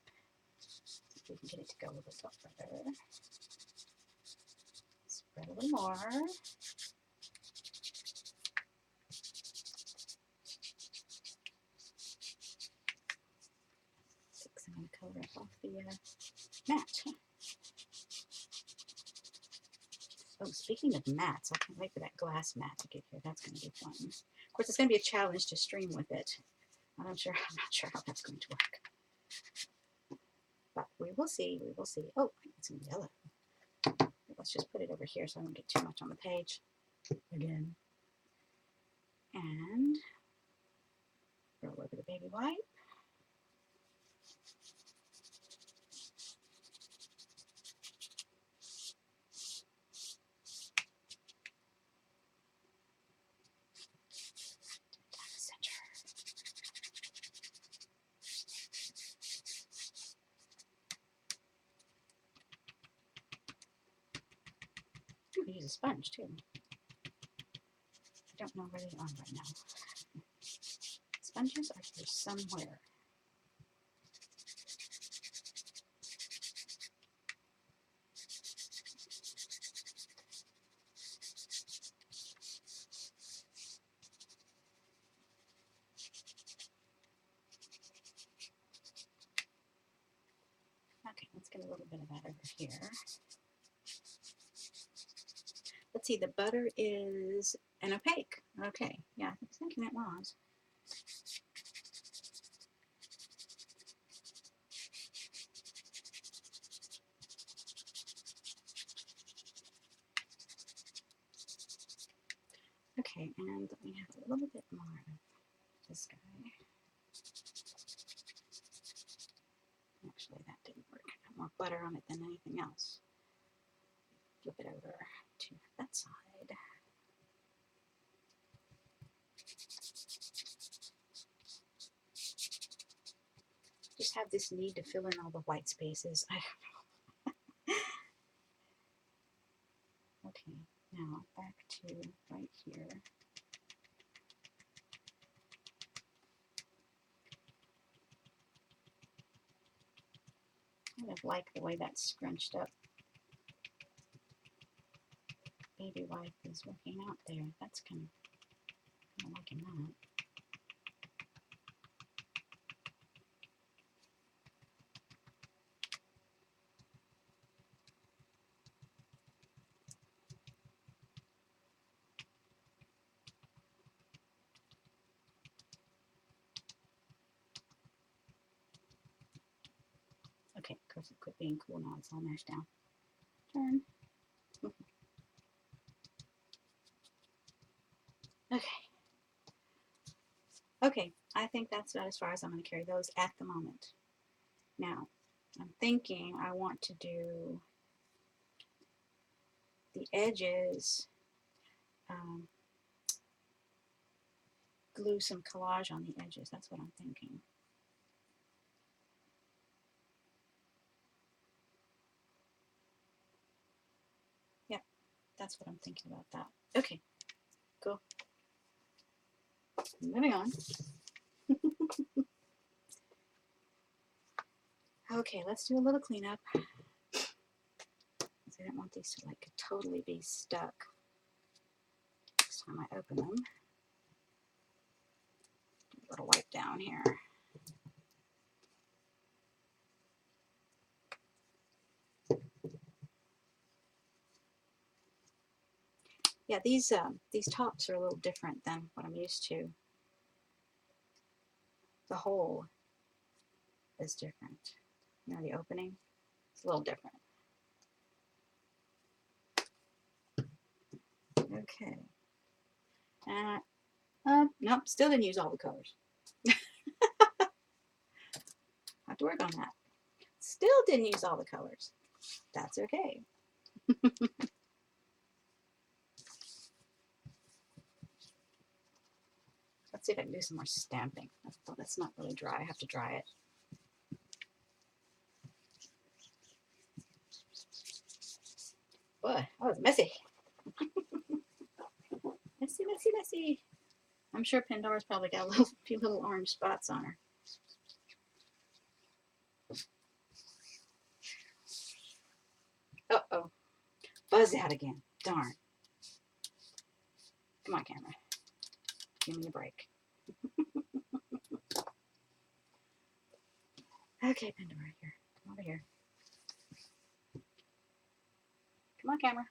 [SPEAKER 1] see if we can get it to go a little further. Spread a little more. Take some of the color off the mat. Oh, speaking of mats, I can't wait for that glass mat to get here. That's going to be fun. Of course, it's going to be a challenge to stream with it. I'm not sure how that's going to work. But we will see. We will see. Oh, it's in yellow. Let's just put it over here so I don't get too much on the page again. And roll over the baby wipe. I'm going to use a sponge too. I don't know where they are right now. Sponges are here somewhere. Okay, let's get a little bit of that over here. Let's see, the butter is an opaque. Okay, yeah, I was thinking it was. Okay, and we have a little bit more of this guy. Actually, that didn't work. I got more butter on it than anything else. Flip it over to that side. Just have this need to fill in all the white spaces. I don't know. Okay, now back to right here. I kind of like the way that's scrunched up. Baby wipe is working out there. That's kind of liking that. Okay, of course it quit being cool now. It's all mashed down. Turn. Okay. Okay, I think that's about as far as I'm going to carry those at the moment. Now, I'm thinking I want to do the edges, glue some collage on the edges. That's what I'm thinking. Yep, that's what I'm thinking about that. Okay, cool. Moving on. Okay, let's do a little cleanup. I don't want these to like totally be stuck next time I open them. Do a little wipe down here. Yeah, these tops are a little different than what I'm used to. The hole is different. You know, the opening, it's a little different. Okay. Nope, still didn't use all the colors. Have to work on that. Still didn't use all the colors. That's okay. Let's see if I can do some more stamping. Oh, that's not really dry. I have to dry it. Boy, that was messy. Messy, messy, messy. I'm sure Pandora's probably got a few little orange spots on her. Uh-oh. Buzz out again. Darn. Come on, camera. Give me a break. Okay, Pandora, here. Come over here. Come on, camera.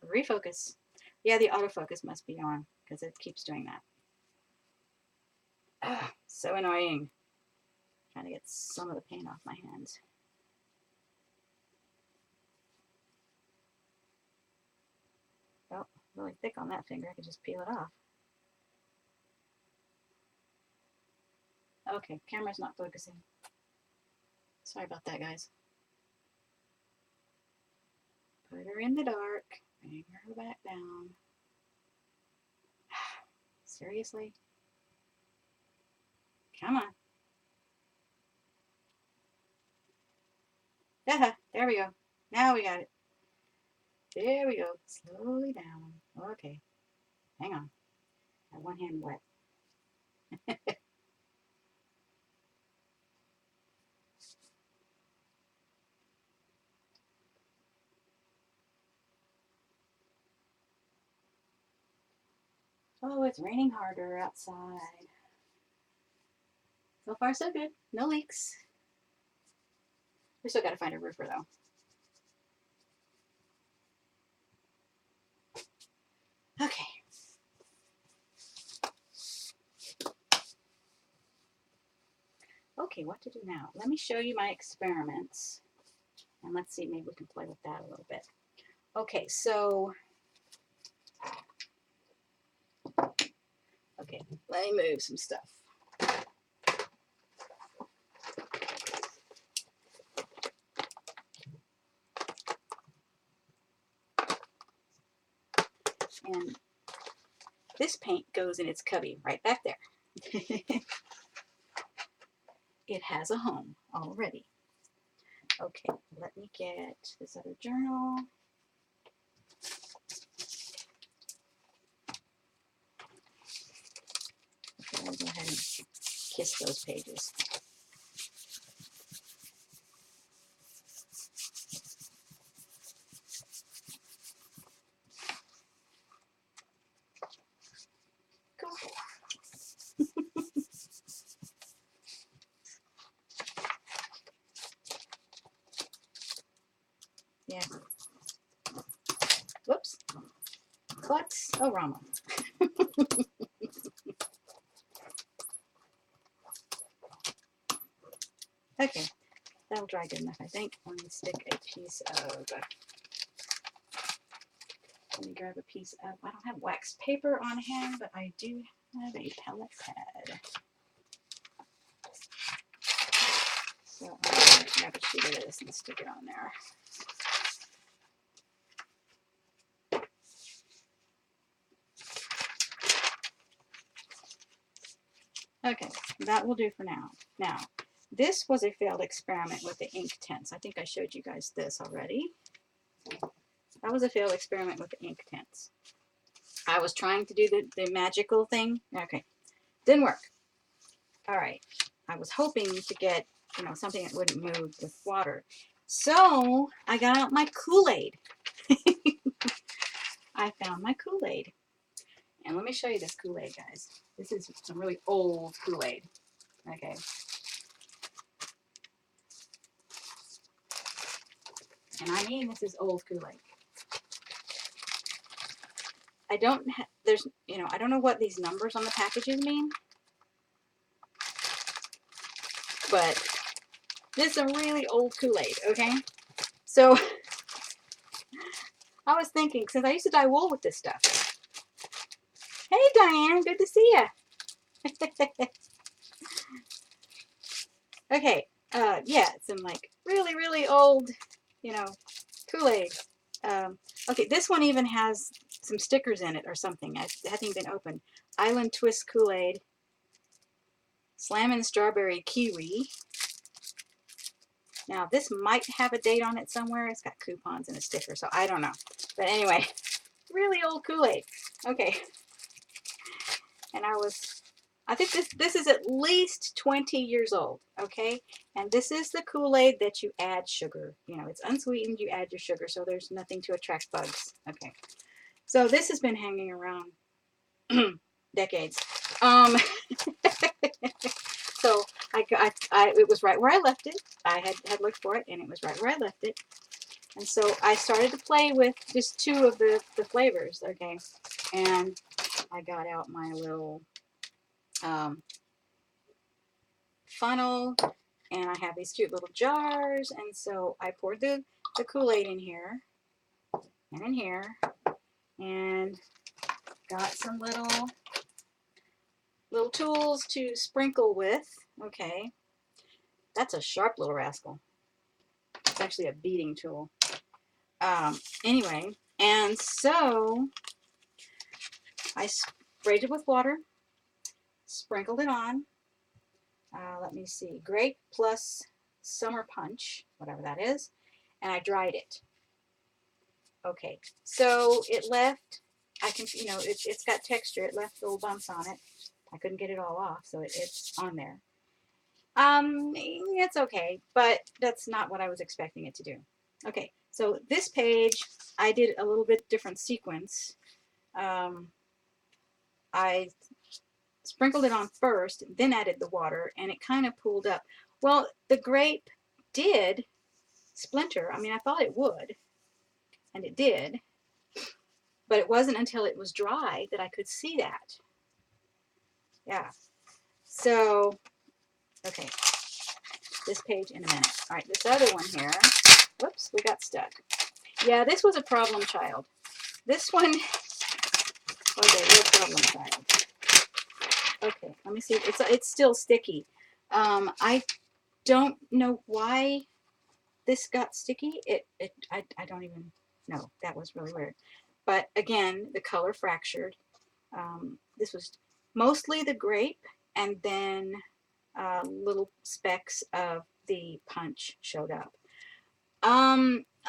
[SPEAKER 1] Refocus. Yeah, the autofocus must be on because it keeps doing that. Ah, so annoying. Trying to get some of the paint off my hands. Oh, really thick on that finger. I could just peel it off. Okay, camera's not focusing. Sorry about that, guys. Put her in the dark. Bring her back down. Seriously? Come on. There we go. Now we got it. There we go. Slowly down. Okay. Hang on. Got one hand wet. Oh, it's raining harder outside. So far, so good. No leaks. We still got to find a roofer, though. Okay. Okay, what to do now? Let me show you my experiments. And let's see, maybe we can play with that a little bit. Okay, so... Okay, let me move some stuff. And this paint goes in its cubby right back there. It has a home already. Okay, let me get this other journal. Okay, I'll go ahead and kiss those pages. Cool. Yeah. Whoops. Klutz. Oh, Rama. Okay, that'll dry good enough, I think. Let me stick a piece of, let me grab a piece of, I don't have wax paper on hand, but I do have a palette pad. So I'm going to grab a sheet of this and stick it on there. Okay, that will do for now. Now, this was a failed experiment with the ink tints. I think I showed you guys this already. That was a failed experiment with the ink tints. I was trying to do the magical thing. Okay, didn't work. All right, I was hoping to get, you know, something that wouldn't move with water. So I got out my Kool-Aid. I found my Kool-Aid. And let me show you this Kool-Aid, guys. This is some really old Kool-Aid. Okay. And I mean, this is old Kool-Aid. I don't, there's, you know, I don't know what these numbers on the packages mean. But this is a really old Kool-Aid, okay? So, I was thinking, since I used to dye wool with this stuff. Hey, Diane, good to see you. Okay, yeah, some like really, really old, you know, Kool-Aid. Okay, this one even has some stickers in it or something. It hasn't even been opened. Island Twist Kool-Aid. Slammin' Strawberry Kiwi. Now, this might have a date on it somewhere. It's got coupons and a sticker, so I don't know. But anyway, really old Kool-Aid. Okay. And I think this is at least 20 years old, okay? And this is the Kool-Aid that you add sugar. You know, it's unsweetened, you add your sugar, so there's nothing to attract bugs. Okay. So this has been hanging around decades. So it was right where I left it. I had looked for it, and it was right where I left it. And so I started to play with just two of the flavors, okay? And I got out my little funnel, and I have these cute little jars, and so I poured the Kool-Aid in here, and in here, and got some little tools to sprinkle with, okay? That's a sharp little rascal. It's actually a beating tool. Anyway, and so I sprayed it with water, sprinkled it on. Let me see, grape plus summer punch, whatever that is, and I dried it. Okay, so it left, I can, you know, it's got texture. It left little bumps on it. I couldn't get it all off, so it's on there. It's okay, but that's not what I was expecting it to do. Okay, so this page, I did a little bit different sequence. I sprinkled it on first, then added the water, and it kind of pooled up. Well, the grape did splinter. I mean, I thought it would, and it did, but it wasn't until it was dry that I could see that. Yeah. So, okay, this page in a minute. All right, this other one here. Whoops, we got stuck. Yeah, this was a problem child. This one was a real problem child. Okay, let me see. It's still sticky. I don't know why this got sticky. I don't even know. That was really weird. But again, the color fractured. This was mostly the grape, and then little specks of the punch showed up.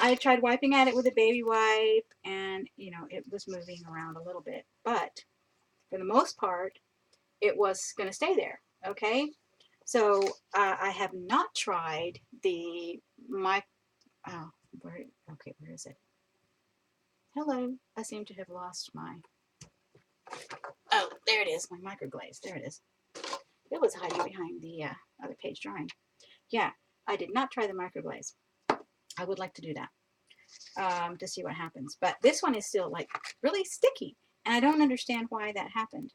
[SPEAKER 1] I tried wiping at it with a baby wipe, and you know, it was moving around a little bit, but for the most part, it was going to stay there. Okay, so I have not tried the where is it? Hello, I seem to have lost my, oh, there it is, my microglaze. There it is. It was hiding behind the other page drawing. Yeah, I did not try the microglaze. I would like to do that to see what happens. But this one is still like really sticky, and I don't understand why that happened.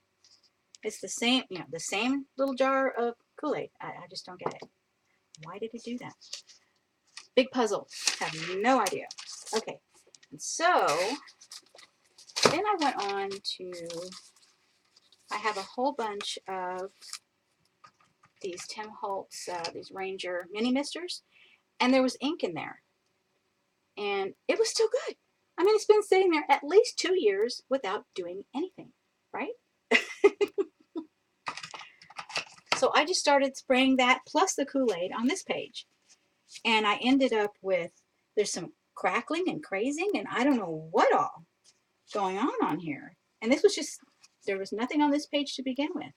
[SPEAKER 1] It's the same, you know, the same little jar of Kool-Aid. I just don't get it. Why did it do that? Big puzzle. Have no idea. Okay, and so then I went on to, I have a whole bunch of these Tim Holtz, these Ranger mini misters, and there was ink in there. And it was still good. I mean, it's been sitting there at least 2 years without doing anything, right? So I just started spraying that plus the Kool-Aid on this page. And I ended up with, there's some crackling and crazing, and I don't know what all going on here. And this was just, there was nothing on this page to begin with.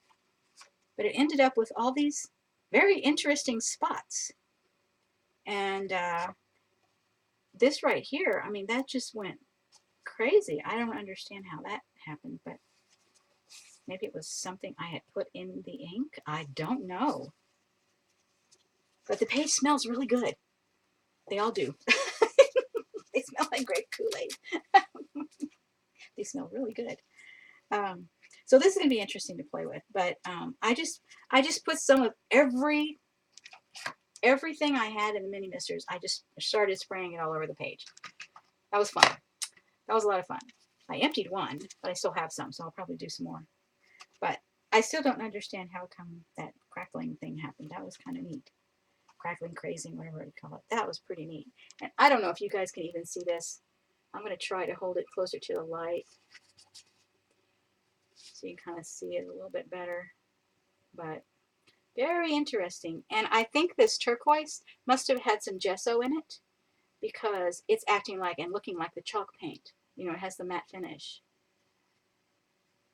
[SPEAKER 1] But it ended up with all these very interesting spots. And this right here, I mean, that just went crazy. I don't understand how that happened, but maybe it was something I had put in the ink. I don't know. But the page smells really good. They all do. They smell like grape Kool-Aid. They smell really good. So this is going to be interesting to play with. But I just put some of everything I had in the mini misters. I just started spraying it all over the page. That was fun. That was a lot of fun. I emptied one, but I still have some, so I'll probably do some more. But I still don't understand how come that crackling thing happened. That was kind of neat. Crackling, crazing, whatever you call it. That was pretty neat. And I don't know if you guys can even see this. I'm going to try to hold it closer to the light so you can kind of see it a little bit better. But very interesting. And I think this turquoise must have had some gesso in it because it's acting like and looking like the chalk paint. You know, it has the matte finish.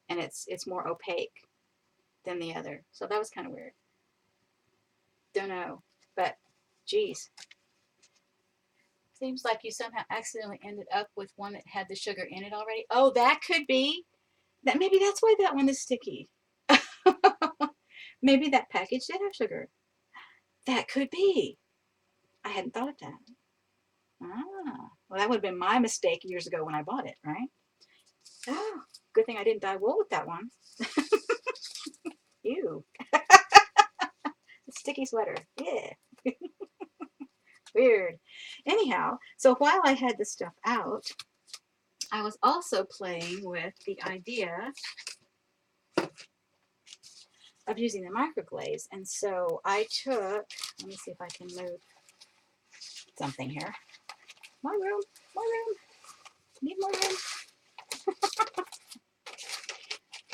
[SPEAKER 1] And it's more opaque than the other. So that was kind of weird. Don't know. But, geez. Seems like you somehow accidentally ended up with one that had the sugar in it already. Oh, that could be. That maybe that's why that one is sticky. Maybe that package did have sugar. That could be. I hadn't thought of that. Ah, well, that would have been my mistake years ago when I bought it, right? Oh, good thing I didn't dye wool with that one. Ew. Sticky sweater. Yeah. Weird. Anyhow, so while I had this stuff out, I was also playing with the idea of using the microglaze. And so I took, let me see if I can move something here. More room, more room. Need more room.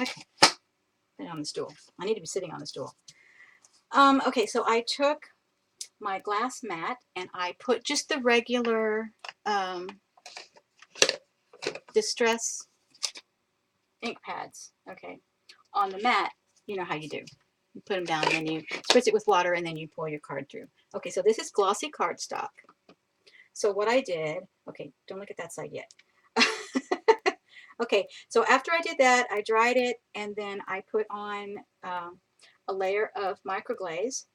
[SPEAKER 1] Okay, put it on the stool. I need to be sitting on the stool. Okay, so I took my glass mat and I put just the regular Distress ink pads, okay, on the mat. You know how you do. You put them down and then you spritz it with water and then you pull your card through. Okay, so this is glossy cardstock. So what I did, okay, don't look at that side yet. Okay, so after I did that, I dried it and then I put on a layer of microglaze.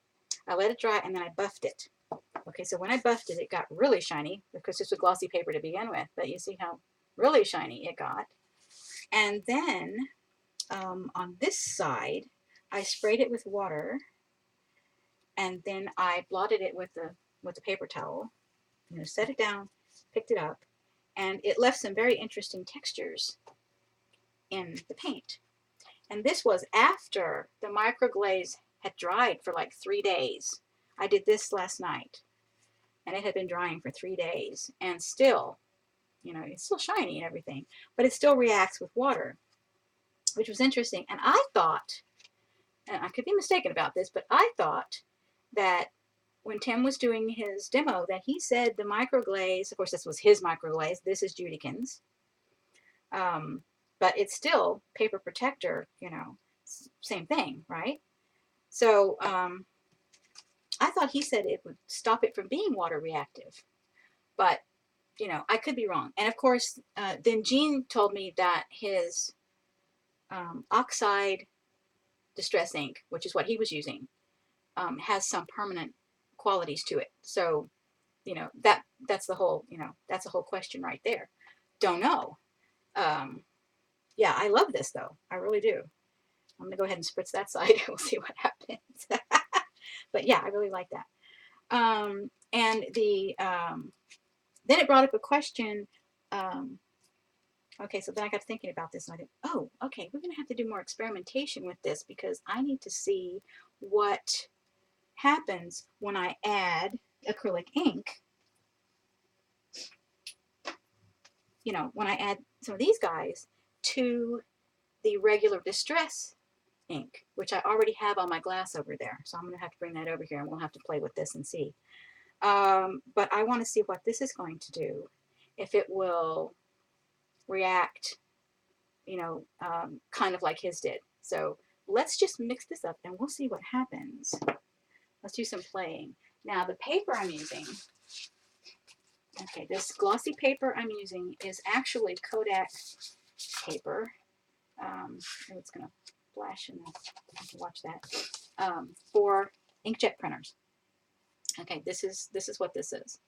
[SPEAKER 1] I let it dry and then I buffed it. Okay, so when I buffed it, it got really shiny because this was glossy paper to begin with, but you see how really shiny it got. And then on this side, I sprayed it with water and then I blotted it with the paper towel. You know, set it down, picked it up, and it left some very interesting textures in the paint. And this was after the microglaze had dried for like 3 days. I did this last night, and it had been drying for 3 days, and still, you know, it's still shiny and everything, but it still reacts with water, which was interesting. And I thought, and I could be mistaken about this, but I thought that when Tim was doing his demo that he said the microglaze, of course this was his microglaze, this is Judikins, but it's still paper protector, you know, same thing, right? So I thought he said it would stop it from being water reactive, but you know, I could be wrong. And of course, then Jean told me that his oxide distress ink, which is what he was using, has some permanent qualities to it. So, you know, that's the whole, you know, that's the whole question right there. Don't know. Yeah, I love this though. I really do. I'm gonna go ahead and spritz that side. We'll see what happens. But yeah, I really like that. And then it brought up a question. Okay, so then I got thinking about this and I thought, oh, okay, we're gonna have to do more experimentation with this because I need to see what happens when I add acrylic ink. You know, when I add some of these guys to the regular distress ink, which I already have on my glass over there. So I'm going to have to bring that over here and we'll have to play with this and see. But I want to see what this is going to do, if it will react, you know, kind of like his did. So let's just mix this up and we'll see what happens. Let's do some playing. Now the paper I'm using, okay, this glossy paper I'm using is actually Kodak paper. It's going to flash and I have to watch that. For inkjet printers. Okay, this is what this is.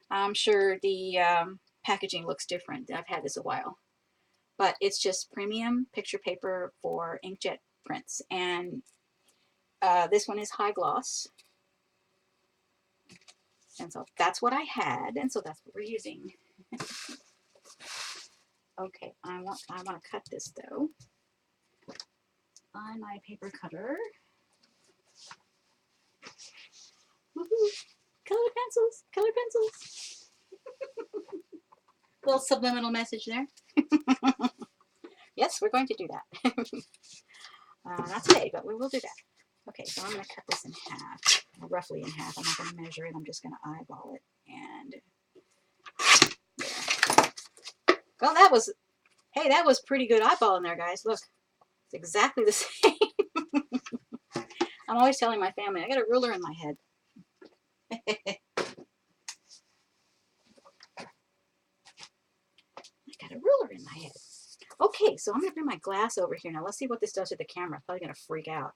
[SPEAKER 1] I'm sure the packaging looks different. I've had this a while. But it's just premium picture paper for inkjet prints. And this one is high gloss. And so that's what I had, and so that's what we're using. Okay, I want to cut this though on my paper cutter. Woohoo! Color pencils, color pencils. Little subliminal message there. Yes, we're going to do that. Not today, but we will do that. Okay, so I'm going to cut this in half, roughly in half. I'm not going to measure it. I'm just going to eyeball it. And there. Well, that was, hey, that was pretty good eyeballing there, guys. Look, it's exactly the same. I'm always telling my family, I got a ruler in my head. I got a ruler in my head. Okay, so I'm going to bring my glass over here. Now, let's see what this does to the camera. I'm probably going to freak out.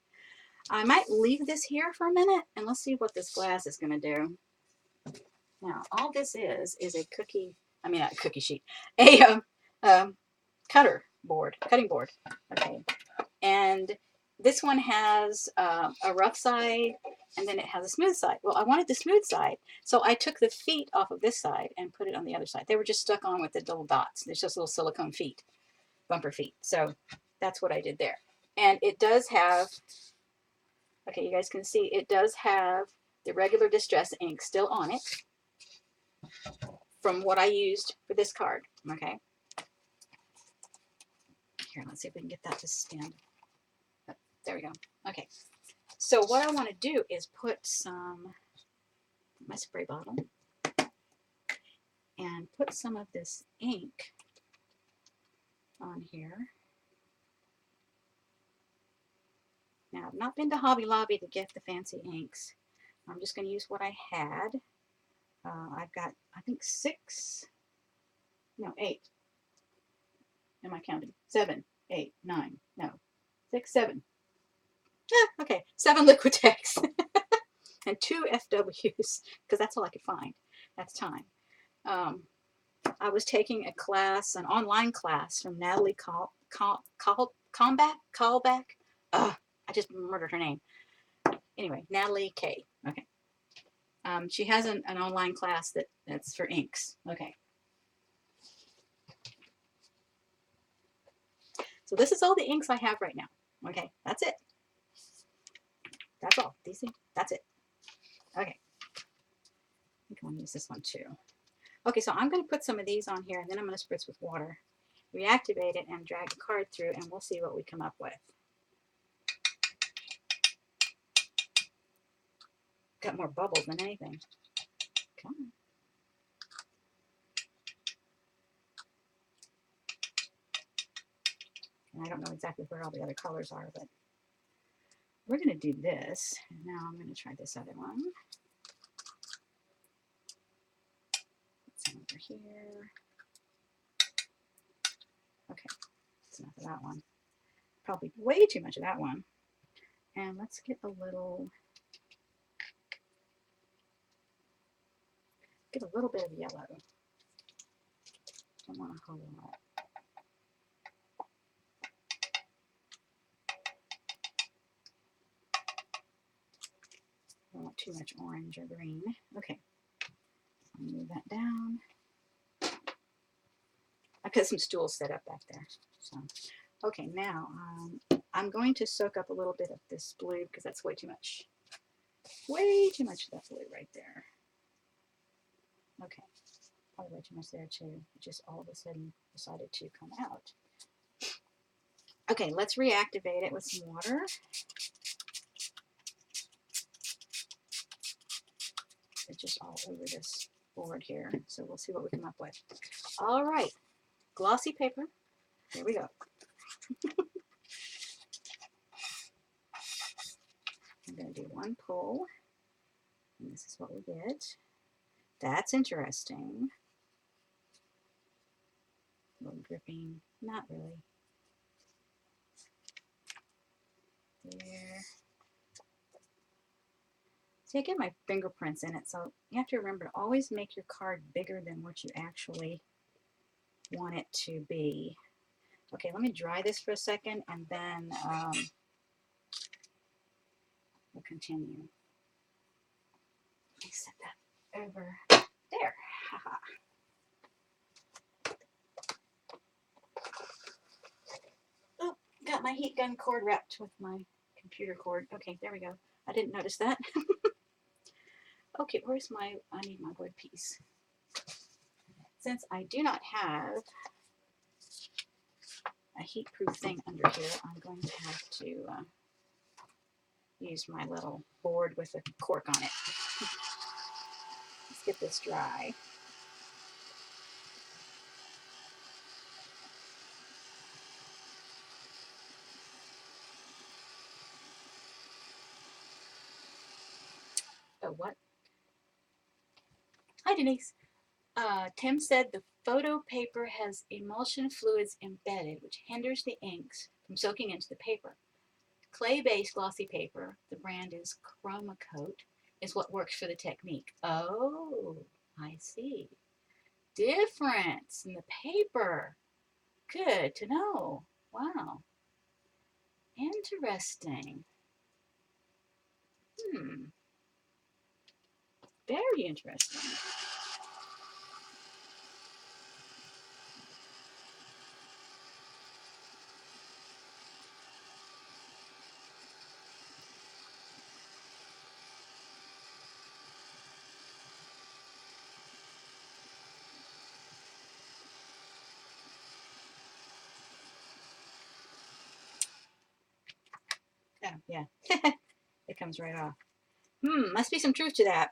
[SPEAKER 1] I might leave this here for a minute, and let's see what this glass is going to do. Now, all this is a cookie, I mean, not a cookie sheet, a cutting board, okay. And this one has a rough side, and then it has a smooth side. Well, I wanted the smooth side, so I took the feet off of this side and put it on the other side. They were just stuck on with the little dots. There's just little silicone feet, bumper feet. So that's what I did there. And it does have, okay, you guys can see, it does have the regular distress ink still on it from what I used for this card, okay? Here, let's see if we can get that to stand. Oh, there we go. Okay. So what I want to do is put my spray bottle and put some of this ink on here. Now, I've not been to Hobby Lobby to get the fancy inks. I'm just going to use what I had. I've got, I think, 8. Am I counting? 7, 8, 9, no, 6, 7. Okay, 7 Liquitex and 2 FWs, because that's all I could find. That's time. I was taking a class, an online class from Natalie Callback. I just murdered her name. Anyway, Natalie K. Okay. She has an online class that's for inks. Okay. So this is all the inks I have right now. Okay, that's it. That's all. That's it. Okay. I think I want to use this one too. Okay, so I'm going to put some of these on here, and then I'm going to spritz with water, reactivate it, and drag the card through, and we'll see what we come up with. Got more bubbles than anything. Come on. And I don't know exactly where all the other colors are, but we're going to do this. And now I'm going to try this other one. Put some over here. Okay, that's enough of that one. Probably way too much of that one. And let's get a little bit of yellow. Don't want a whole lot. Don't want too much orange or green. Okay, I'll move that down. I've got some stools set up back there. So, okay, now I'm going to soak up a little bit of this blue because that's way too much. Way too much of that blue right there. Okay, probably way too much there too. It just all of a sudden decided to come out. Okay, let's reactivate it with some water. It's just all over this board here, so we'll see what we come up with. All right, glossy paper. Here we go. I'm going to do one pull, and this is what we get. That's interesting. A little dripping, not really. There. See, I get my fingerprints in it, so you have to remember to always make your card bigger than what you actually want it to be. Okay, let me dry this for a second, and then we'll continue. Let me set that over there. Haha. Oh, got my heat gun cord wrapped with my computer cord. Okay, there we go. I didn't notice that. Okay, where's I need my wood piece. Since I do not have a heat-proof thing under here, I'm going to have to use my little board with a cork on it. Let's get this dry. Oh, what? Hi, Denise. Tim said the photo paper has emulsion fluids embedded, which hinders the inks from soaking into the paper. Clay-based glossy paper, the brand is Chroma Coat, is what works for the technique. Oh, I see. Difference in the paper. Good to know. Wow. Interesting. Very interesting. Oh, yeah. It comes right off. Must be some truth to that.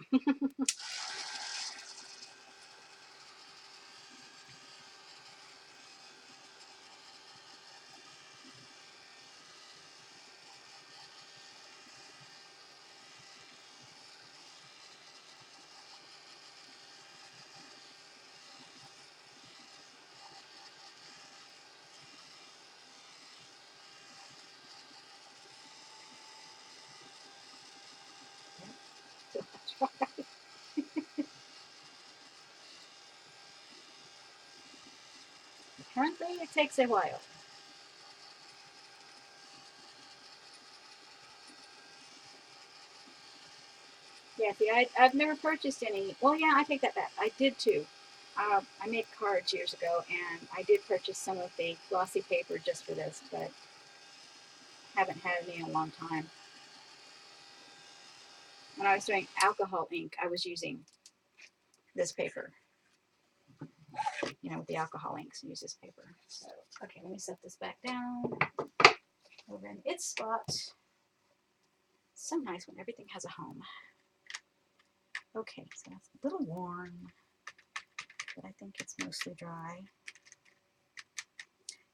[SPEAKER 1] Apparently, it takes a while. Yeah, see, I've never purchased any. Well, yeah, I take that back. I did too. I made cards years ago, and I did purchase some of the glossy paper just for this, but haven't had any in a long time. When I was doing alcohol ink, I was using this paper. You know, with the alcohol inks, use this paper. So, okay, let me set this back down over in its spot. So nice when everything has a home. Okay, so that's a little warm, but I think it's mostly dry.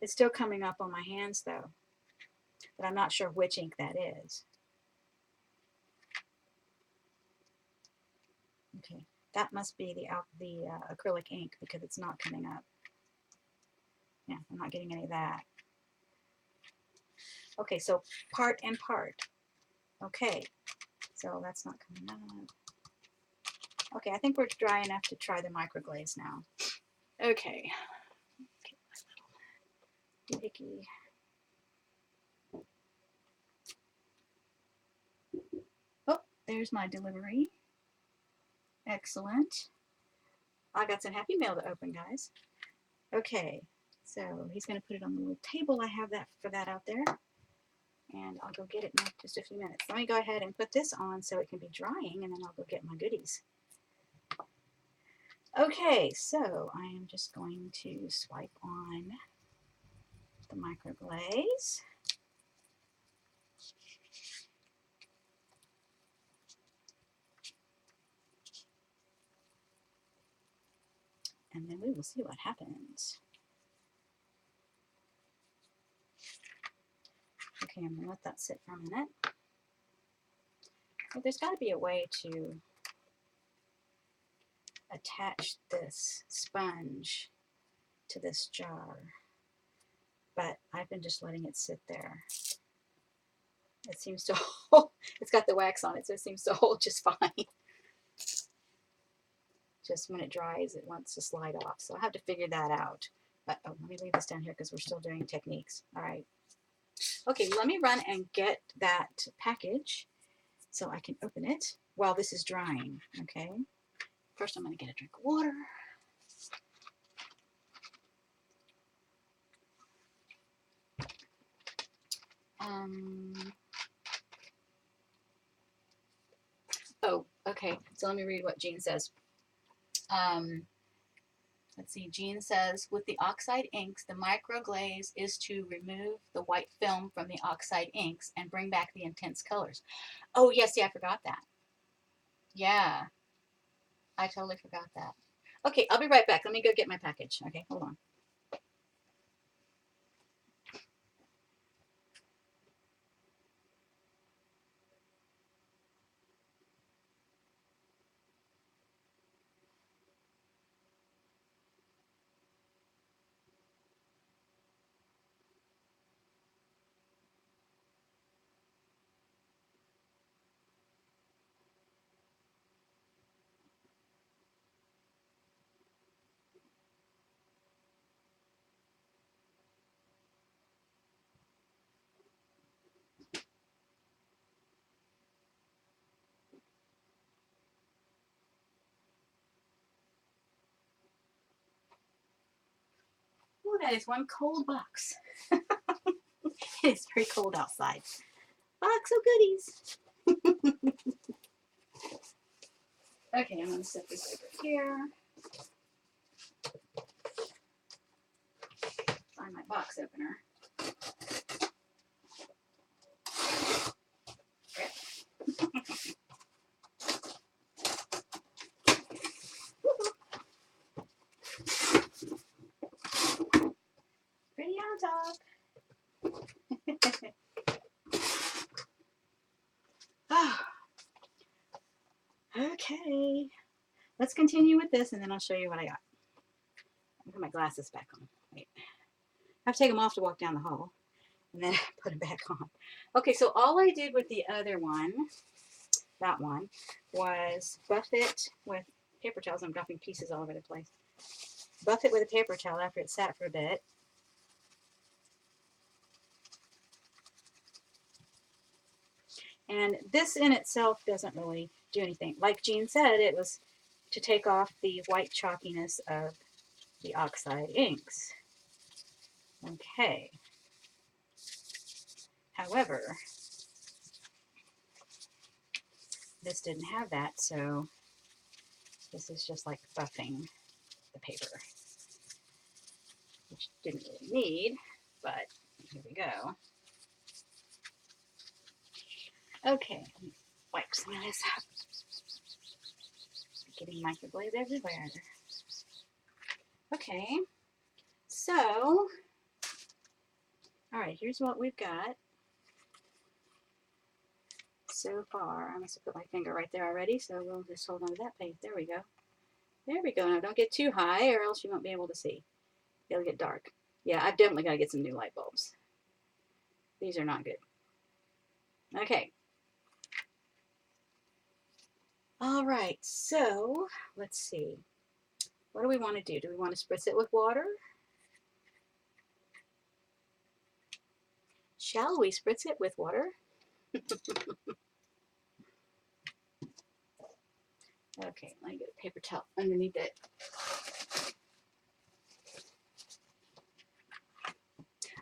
[SPEAKER 1] It's still coming up on my hands though, but I'm not sure which ink that is. Okay, that must be the acrylic ink because it's not coming up. Yeah, I'm not getting any of that. Okay, so part and part. Okay, so that's not coming up. Okay, I think we're dry enough to try the microglaze now. Okay. Doohickey. Oh, there's my delivery. Excellent. I got some happy mail to open, guys. Okay, so he's going to put it on the little table. I have that for that out there. And I'll go get it in just a few minutes. Let me go ahead and put this on so it can be drying, and then I'll go get my goodies. Okay, so I am just going to swipe on the microglaze. And then we will see what happens. Okay, I'm going to let that sit for a minute. Well, there's got to be a way to attach this sponge to this jar, but I've been just letting it sit there. It seems to hold, it's got the wax on it, so it seems to hold just fine. Just when it dries, it wants to slide off, so I have to figure that out. But oh, let me leave this down here because we're still doing techniques. All right. Okay, let me run and get that package so I can open it while this is drying. Okay. First, I'm going to get a drink of water. Oh, okay. So let me read what Jean says. Let's see. Jean says, with the oxide inks, the microglaze is to remove the white film from the oxide inks and bring back the intense colors. Oh, yes. Yeah, I forgot that. Yeah. I totally forgot that. Okay, I'll be right back. Let me go get my package. Okay, hold on. that is one cold box. It's very cold outside. Box of goodies. Okay, I'm going to set this over here. Find my box opener. Pretty on top. Oh. Okay, let's continue with this and then I'll show you what I got. I'll put my glasses back on. Wait. I have to take them off to walk down the hall and then put them back on. Okay, so all I did with the other one, that one, was buff it with paper towels. I'm dropping pieces all over the place. Buff it with a paper towel after it sat for a bit. And this in itself doesn't really do anything. Like Jean said, it was to take off the white chalkiness of the oxide inks. Okay. However, this didn't have that, so this is just like buffing the paper, which didn't really need, but here we go. Okay, wipe some of this up. Getting microbladed everywhere. Okay, so, all right, here's what we've got so far. I must have put my finger right there already, so we'll just hold on to that page. There we go. There we go. Now don't get too high or else you won't be able to see. It'll get dark. Yeah, I've definitely got to get some new light bulbs. These are not good. Okay. All right, so let's see. What do we want to do? Do we want to spritz it with water? Shall we spritz it with water? Okay, let me get a paper towel underneath it.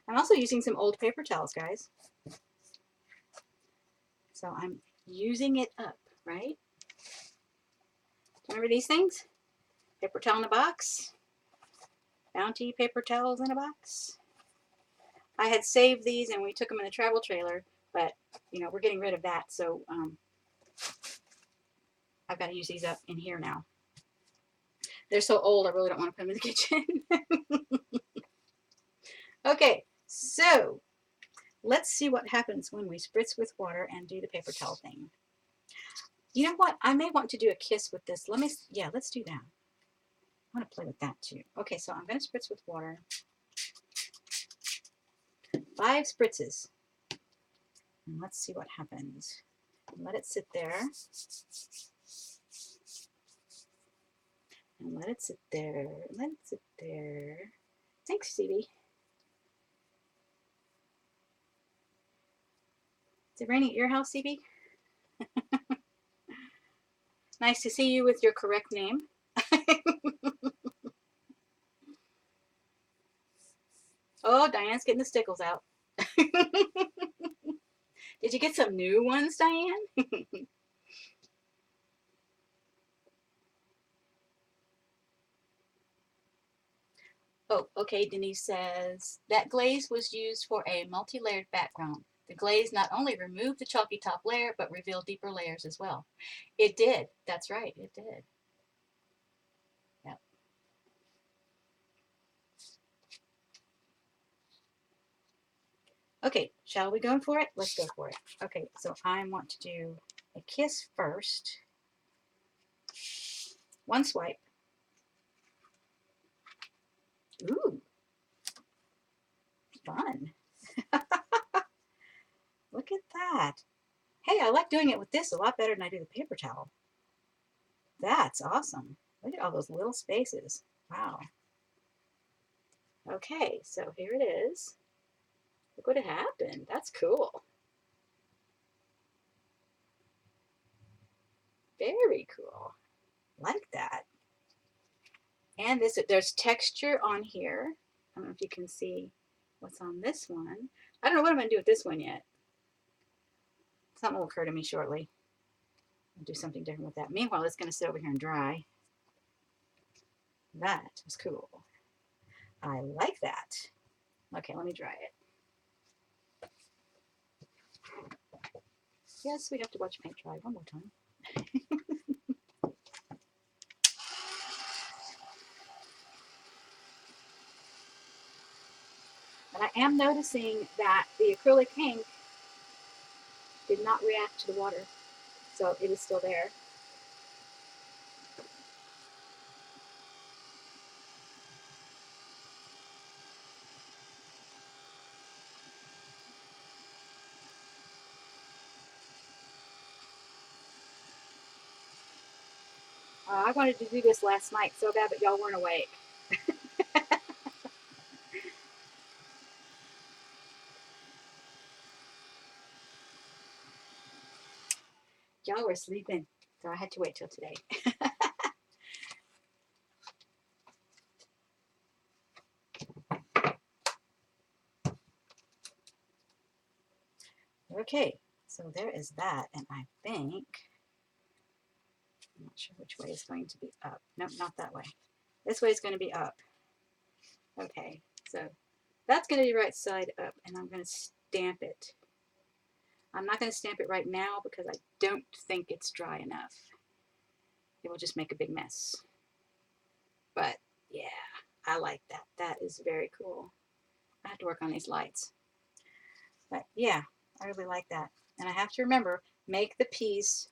[SPEAKER 1] I'm also using some old paper towels, guys. So I'm using it up, right? Remember these things? Paper towel in a box. Bounty paper towels in a box. I had saved these and we took them in the travel trailer, but you know, we're getting rid of that, so I've got to use these up in here now. They're so old, I really don't want to put them in the kitchen. Okay, so let's see what happens when we spritz with water and do the paper towel thing. You know what? I may want to do a kiss with this. Yeah, let's do that. I want to play with that too. Okay, so I'm going to spritz with water. 5 spritzes. And let's see what happens. Let it sit there. And let it sit there. Let it sit there. Thanks, Stevie. Is it raining at your house, Stevie? Nice to see you with your correct name. Oh, Diane's getting the stickles out. Did you get some new ones, Diane? Oh, okay, Denise says, that glaze was used for a multi-layered background. The glaze not only removed the chalky top layer, but revealed deeper layers as well. It did. That's right, it did. Yep. Okay, shall we go for it? Let's go for it. Okay, so I want to do a kiss first. One swipe. Ooh. Fun. Look at that. Hey, I like doing it with this a lot better than I do the paper towel. That's awesome. Look at all those little spaces. Wow. Okay, so here it is. Look what happened. That's cool. Very cool. Like that. And there's texture on here. I don't know if you can see what's on this one. I don't know what I'm going to do with this one yet. Something will occur to me shortly. I'll do something different with that. Meanwhile, it's going to sit over here and dry. That was cool. I like that. Okay, let me dry it. Yes, we have to watch paint dry one more time. And I am noticing that the acrylic ink did not react to the water, so it is still there. I wanted to do this last night so bad, but y'all weren't awake. Y'all were sleeping, so I had to wait till today. Okay, so there is that, and I think, I'm not sure which way is going to be up. Nope, not that way. This way is going to be up. Okay, so that's going to be right side up, and I'm going to stamp it. I'm not going to stamp it right now because I don't think it's dry enough. It will just make a big mess. But yeah, I like that. That is very cool. I have to work on these lights. But yeah, I really like that. And I have to remember, make the piece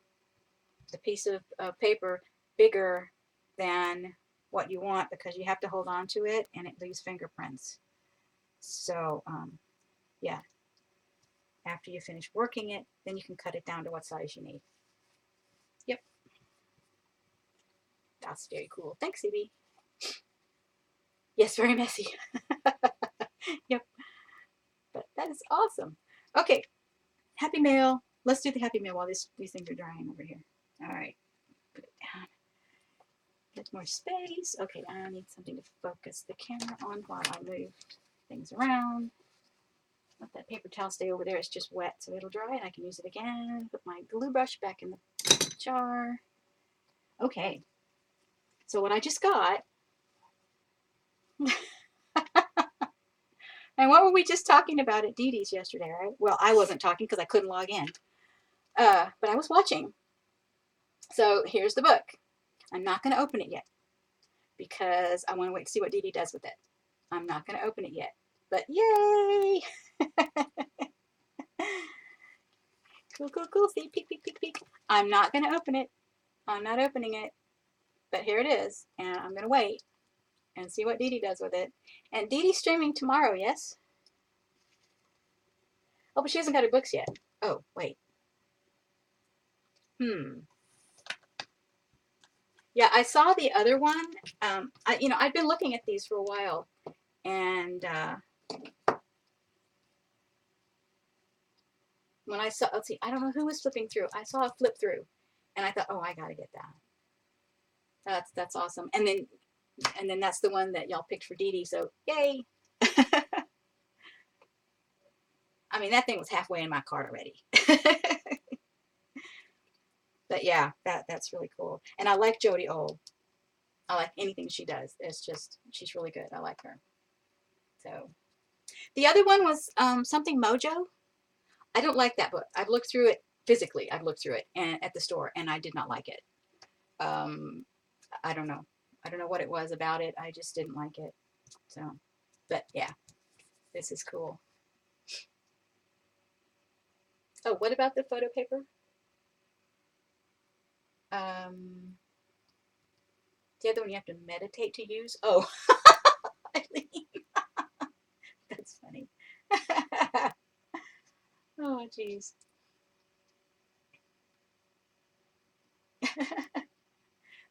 [SPEAKER 1] of paper bigger than what you want because you have to hold on to it and it leaves fingerprints. So yeah, after you finish working it, then you can cut it down to what size you need. Yep. That's very cool. Thanks, CB. Yes, very messy. Yep. But that is awesome. Okay, Happy Mail. Let's do the Happy Mail while these things are drying over here. All right. Put it down. Get more space. Okay, I need something to focus the camera on while I move things around. Let that paper towel stay over there. It's just wet, so it'll dry and I can use it again. Put my glue brush back in the jar. Okay. So what I just got. And what were we just talking about at Dee Dee's yesterday, right? Well, I wasn't talking because I couldn't log in. But I was watching. So here's the book. I'm not going to open it yet because I want to wait to see what Dee Dee does with it. I'm not going to open it yet. But yay! Cool, cool, cool. See, peek, peek, peek, peek. I'm not going to open it. I'm not opening it. But here it is. And I'm going to wait and see what Dee Dee does with it. And Dee Dee's streaming tomorrow, yes? Oh, but she hasn't got her books yet. Oh, wait. Yeah, I saw the other one. I've been looking at these for a while. And when I saw, let's see, I don't know who was flipping through. I saw a flip through. And I thought, oh, I got to get that. That's awesome. And then that's the one that y'all picked for Dee Dee. So yay. I mean, that thing was halfway in my cart already. But yeah, that's really cool. And I like Jodi Old. I like anything she does. It's just, she's really good. I like her. So the other one was something Mojo. I don't like that book. I've looked through it physically. I've looked through it and at the store and I did not like it. I don't know. I don't know what it was about it. I just didn't like it. So, but yeah, this is cool. Oh, what about the photo paper? The other one you have to meditate to use. Oh, that's funny. Oh, geez.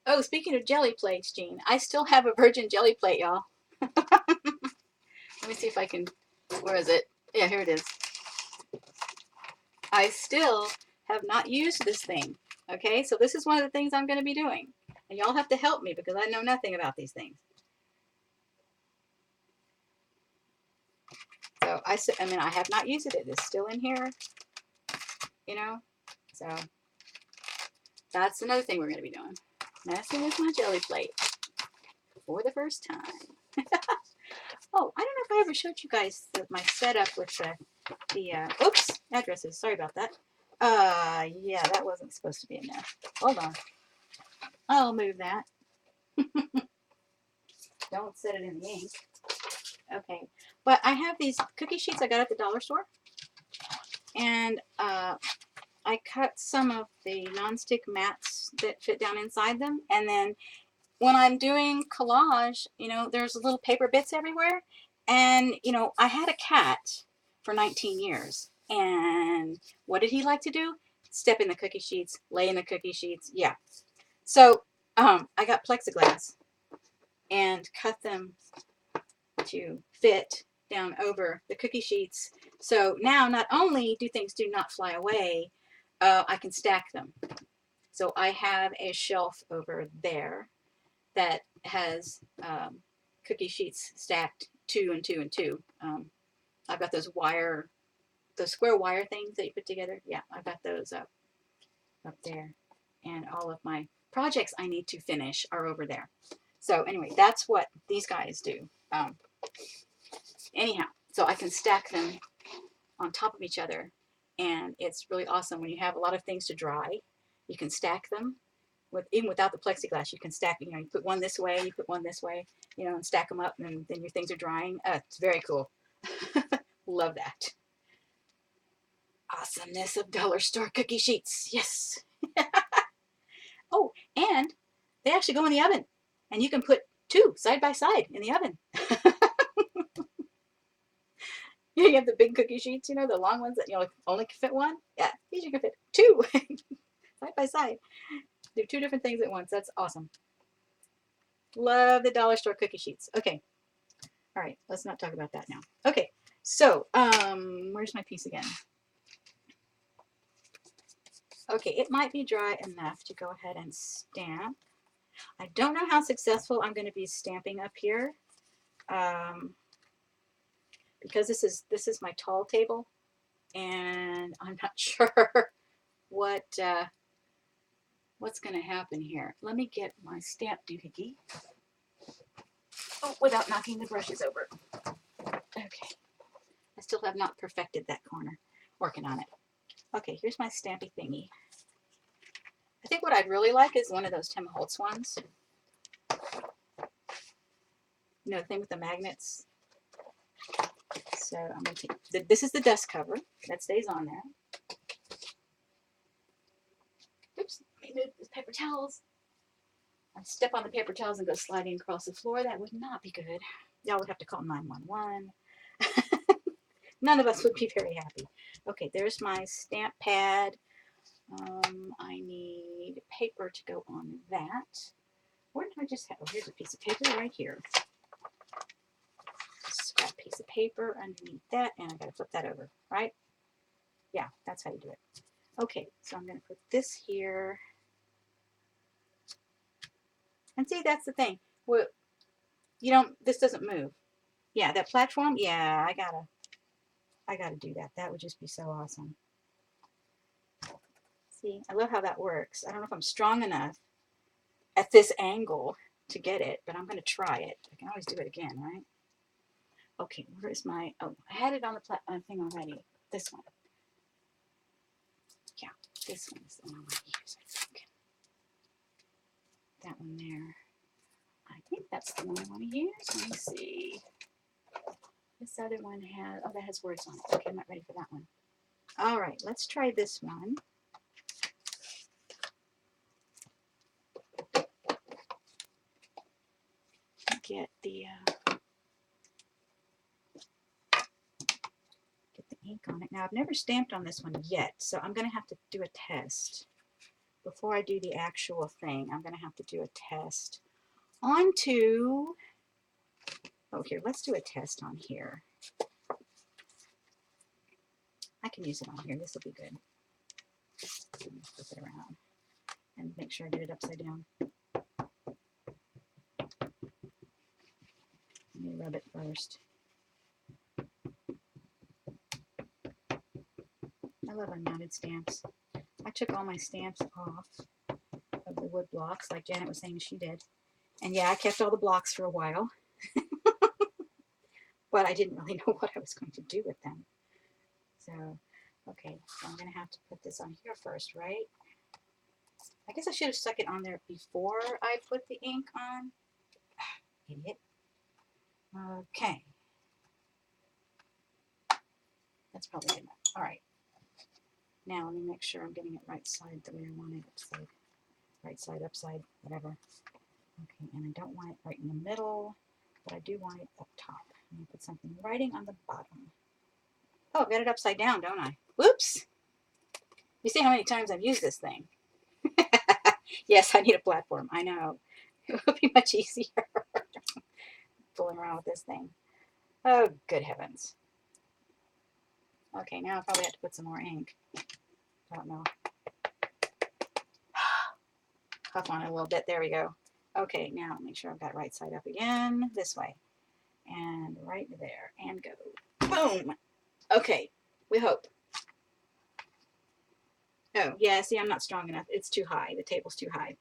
[SPEAKER 1] Oh, speaking of jelly plates, Jean, I still have a virgin jelly plate, y'all. Let me see if I can, where is it? Yeah, here it is. I still have not used this thing. Okay, so this is one of the things I'm going to be doing. And y'all have to help me because I know nothing about these things. So I mean, I have not used it. It is still in here, you know. So that's another thing we're going to be doing. Messing with my jelly plate for the first time. Oh, I don't know if I ever showed you guys my setup with the oops, addresses. Sorry about that. Yeah, that wasn't supposed to be in there. Hold on. I'll move that. Don't set it in the ink. Okay. But I have these cookie sheets I got at the dollar store. And I cut some of the nonstick mats that fit down inside them. And then when I'm doing collage, you know, there's little paper bits everywhere. And, you know, I had a cat for 19 years. And what did he like to do? Step in the cookie sheets, lay in the cookie sheets. Yeah. So I got plexiglass and cut them to fit down over the cookie sheets. So now not only do things do not fly away, I can stack them. So I have a shelf over there that has cookie sheets stacked 2 and 2 and 2. I've got those square wire things that you put together. Yeah, I've got those up there. And all of my projects I need to finish are over there. So anyway, that's what these guys do. Anyhow, so I can stack them on top of each other. And it's really awesome when you have a lot of things to dry. You can stack them. Even without the plexiglass, you can stack, you know, you put one this way, you put one this way, you know, and stack them up, and then your things are drying. It's very cool. Love that. Awesomeness of dollar store cookie sheets. Yes. Oh, and they actually go in the oven, and you can put 2 side by side in the oven. You have the big cookie sheets, you know, the long ones that, you know, only can fit one. Yeah, these you can fit 2 side by side. Do 2 different things at once. That's awesome. Love the dollar store cookie sheets. Okay. All right. Let's not talk about that now. Okay. So, where's my piece again? Okay. It might be dry enough to go ahead and stamp. I don't know how successful I'm going to be stamping up here. Because this is my tall table, and I'm not sure what's going to happen here. Let me get my stamp doohickey. Oh, without knocking the brushes over. Okay. I still have not perfected that corner. Working on it. Okay, here's my stampy thingy. I think what I'd really like is one of those Tim Holtz ones. You know, the thing with the magnets. So I'm going to take, this is the dust cover that stays on there. Oops, let me move the paper towels. I step on the paper towels and go sliding across the floor. That would not be good. Y'all would have to call 911. None of us would be very happy. Okay, there's my stamp pad. I need paper to go on that. Where did I just have? Oh, here's a piece of paper right here. Scrap piece of paper underneath that, and I got to flip that over, right? Yeah, that's how you do it. Okay, so I'm going to put this here. And see, that's the thing. Well, you don't. This doesn't move. Yeah, that platform. Yeah, I gotta do that. That would just be so awesome. See, I love how that works. I don't know if I'm strong enough at this angle to get it, but I'm going to try it. I can always do it again, right? Okay, where is my, oh, I had it on the thing already. This one. Yeah, this one is the one I want to use, I think. That one there. I think that's the one I want to use. Let me see. This other one has, oh, that has words on it. Okay, I'm not ready for that one. All right, let's try this one. Get the ink on it. Now, I've never stamped on this one yet, so I'm going to have to do a test. Before I do the actual thing, I'm going to have to do a test onto, oh, here, let's do a test on here. I can use it on here. This will be good. Flip it around and make sure I get it upside down. Let me rub it first. love unmounted stamps. I took all my stamps off of the wood blocks, like Janet was saying she did. And yeah, I kept all the blocks for a while. But I didn't really know what I was going to do with them. So, okay, so I'm going to have to put this on here first, right? I guess I should have stuck it on there before I put the ink on. Idiot. Okay. That's probably enough. All right. Now let me make sure I'm getting it right side the way I want it. Upside, right side, upside, whatever. Okay, and I don't want it right in the middle, but I do want it up top. I'm going to put something writing on the bottom. Oh, I've got it upside down, don't I? Whoops! You see how many times I've used this thing? Yes, I need a platform. I know. It would be much easier fooling around with this thing. Oh, good heavens. Okay, now I probably have to put some more ink. I don't know. Huff on it a little bit. There we go. Okay, now make sure I've got right side up again. This way. And right there. And go. Boom! Okay, we hope. Oh, yeah, see, I'm not strong enough. It's too high. The table's too high.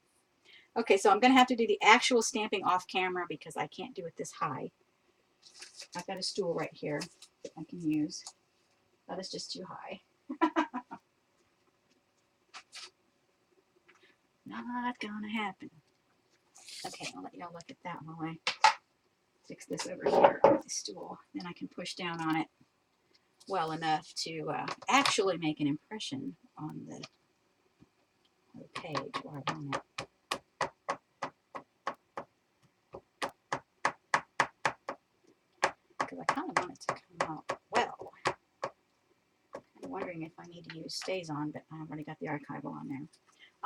[SPEAKER 1] Okay, so I'm going to have to do the actual stamping off camera because I can't do it this high. I've got a stool right here that I can use. That is just too high. Not gonna happen. Okay, I'll let y'all look at that while I fix this over here on the stool. Then I can push down on it well enough to actually make an impression on the page where I want it. Because I kind of want it to come out well. I'm wondering if I need to use Stays On, but I've already got the archival on there.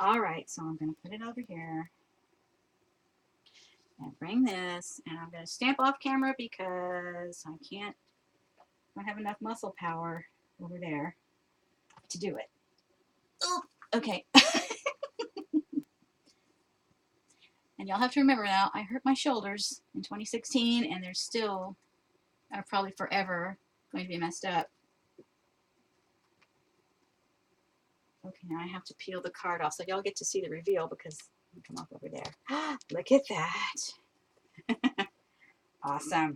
[SPEAKER 1] All right, so I'm going to put it over here and bring this, and I'm going to stamp off camera because I don't have enough muscle power over there to do it. Oh, okay. And y'all have to remember now, I hurt my shoulders in 2016, and they're still, probably forever, going to be messed up. Okay, now I have to peel the card off, so y'all get to see the reveal because I'll come up over there. Look at that. Awesome.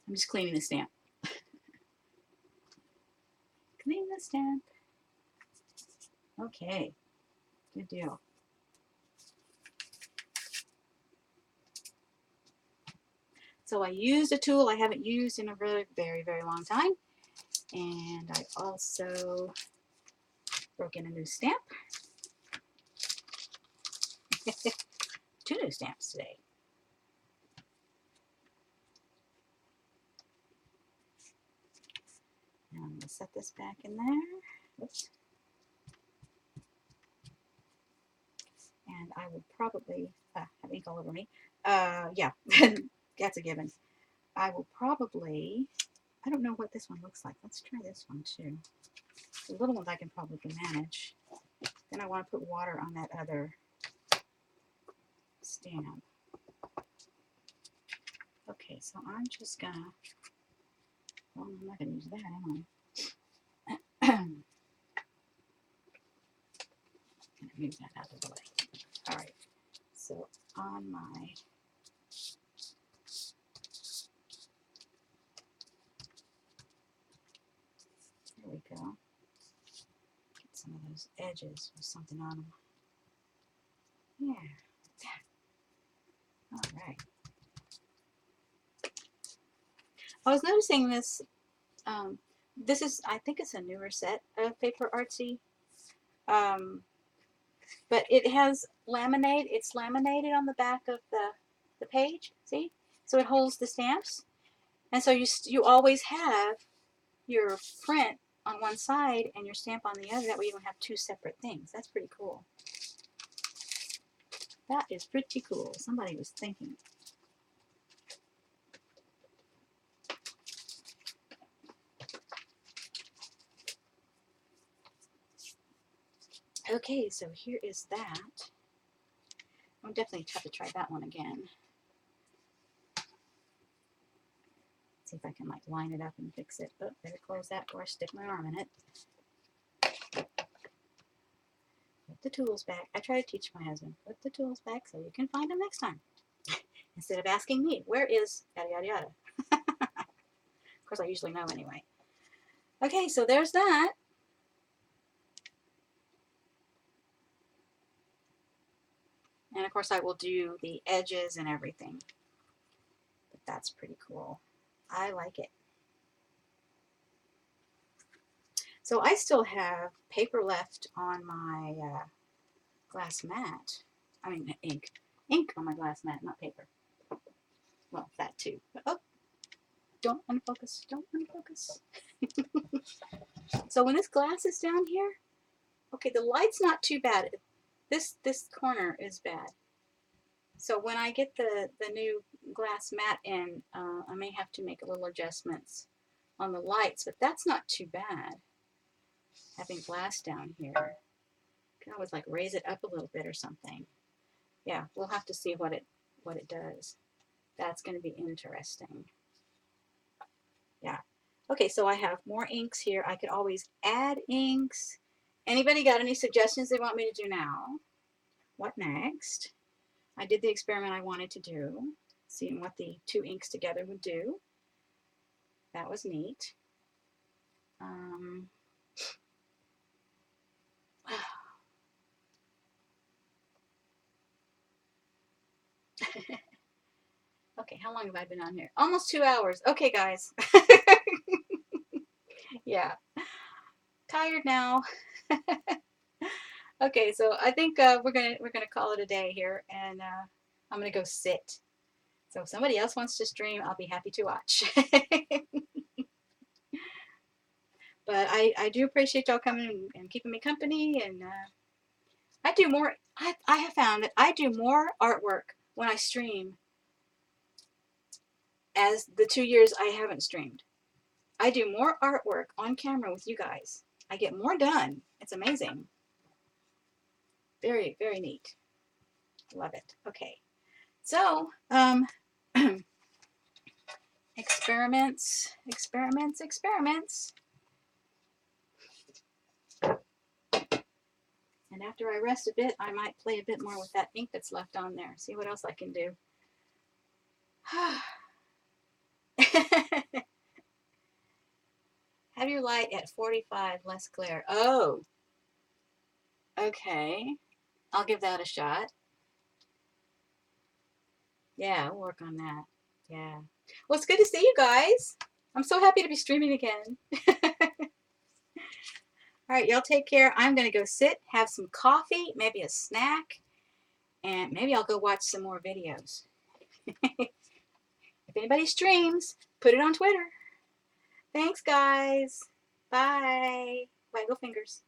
[SPEAKER 1] I'm just cleaning the stamp. Clean the stamp. Okay, good deal. So I used a tool I haven't used in a very, very, very long time. And I also broke in a new stamp. 2 new stamps today. And I'm going to set this back in there. Oops. And I would probably have ink all over me. Yeah, that's a given. I will probably, I don't know what this one looks like. Let's try this one too. The little ones I can probably manage. Then I want to put water on that other stamp. Okay, so I'm just gonna, well, I'm not gonna use that, am I? I'm gonna move that out of the way. All right, so on my, there we go. Get some of those edges with something on them. Yeah, all right. I was noticing this, this is, I think it's a newer set of Paper Artsy, but it has laminate, it's laminated on the back of the page, see? So it holds the stamps, and so you always have your print on one side and your stamp on the other, that way you don't have 2 separate things. That's pretty cool. That is pretty cool. Somebody was thinking. Okay, so here is that. I'll definitely have to try that one again. See if I can like line it up and fix it. Oh, better close that before I stick my arm in it. Put the tools back. I try to teach my husband, put the tools back so you can find them next time. Instead of asking me, where is yada yada yada. Of course, I usually know anyway. Okay, so there's that. And of course, I will do the edges and everything. But that's pretty cool. I like it. So I still have paper left on my glass mat. I mean, ink. Ink on my glass mat, not paper. Well, that too. But, oh, don't unfocus. Don't unfocus. So when this glass is down here, okay, the light's not too bad. This corner is bad. So when I get the new glass mat in, I may have to make a little adjustments on the lights, but that's not too bad. Having glass down here, you can always like raise it up a little bit or something. Yeah, we'll have to see what it does. That's going to be interesting. Yeah. Okay, so I have more inks here. I could always add inks. Anybody got any suggestions they want me to do now? What next? I did the experiment I wanted to do, seeing what the two inks together would do. That was neat. Okay, how long have I been on here? Almost 2 hours. Okay, guys. Yeah. Tired now. Okay, so I think we're gonna call it a day here, and I'm gonna go sit. So if somebody else wants to stream, I'll be happy to watch. But I do appreciate y'all coming and keeping me company, and I do more. I have found that I do more artwork when I stream as the 2 years I haven't streamed. I do more artwork on camera with you guys. I get more done. It's amazing. Very, very neat. Love it. Okay. So, experiments. And after I rest a bit, I might play a bit more with that ink that's left on there. See what else I can do. Have your light at 45, less glare. Oh, okay. I'll give that a shot. Yeah, we'll work on that. Yeah. Well, it's good to see you guys. I'm so happy to be streaming again. All right, y'all take care. I'm going to go sit, have some coffee, maybe a snack, and maybe I'll go watch some more videos. If anybody streams, put it on Twitter. Thanks, guys. Bye. Waggle fingers.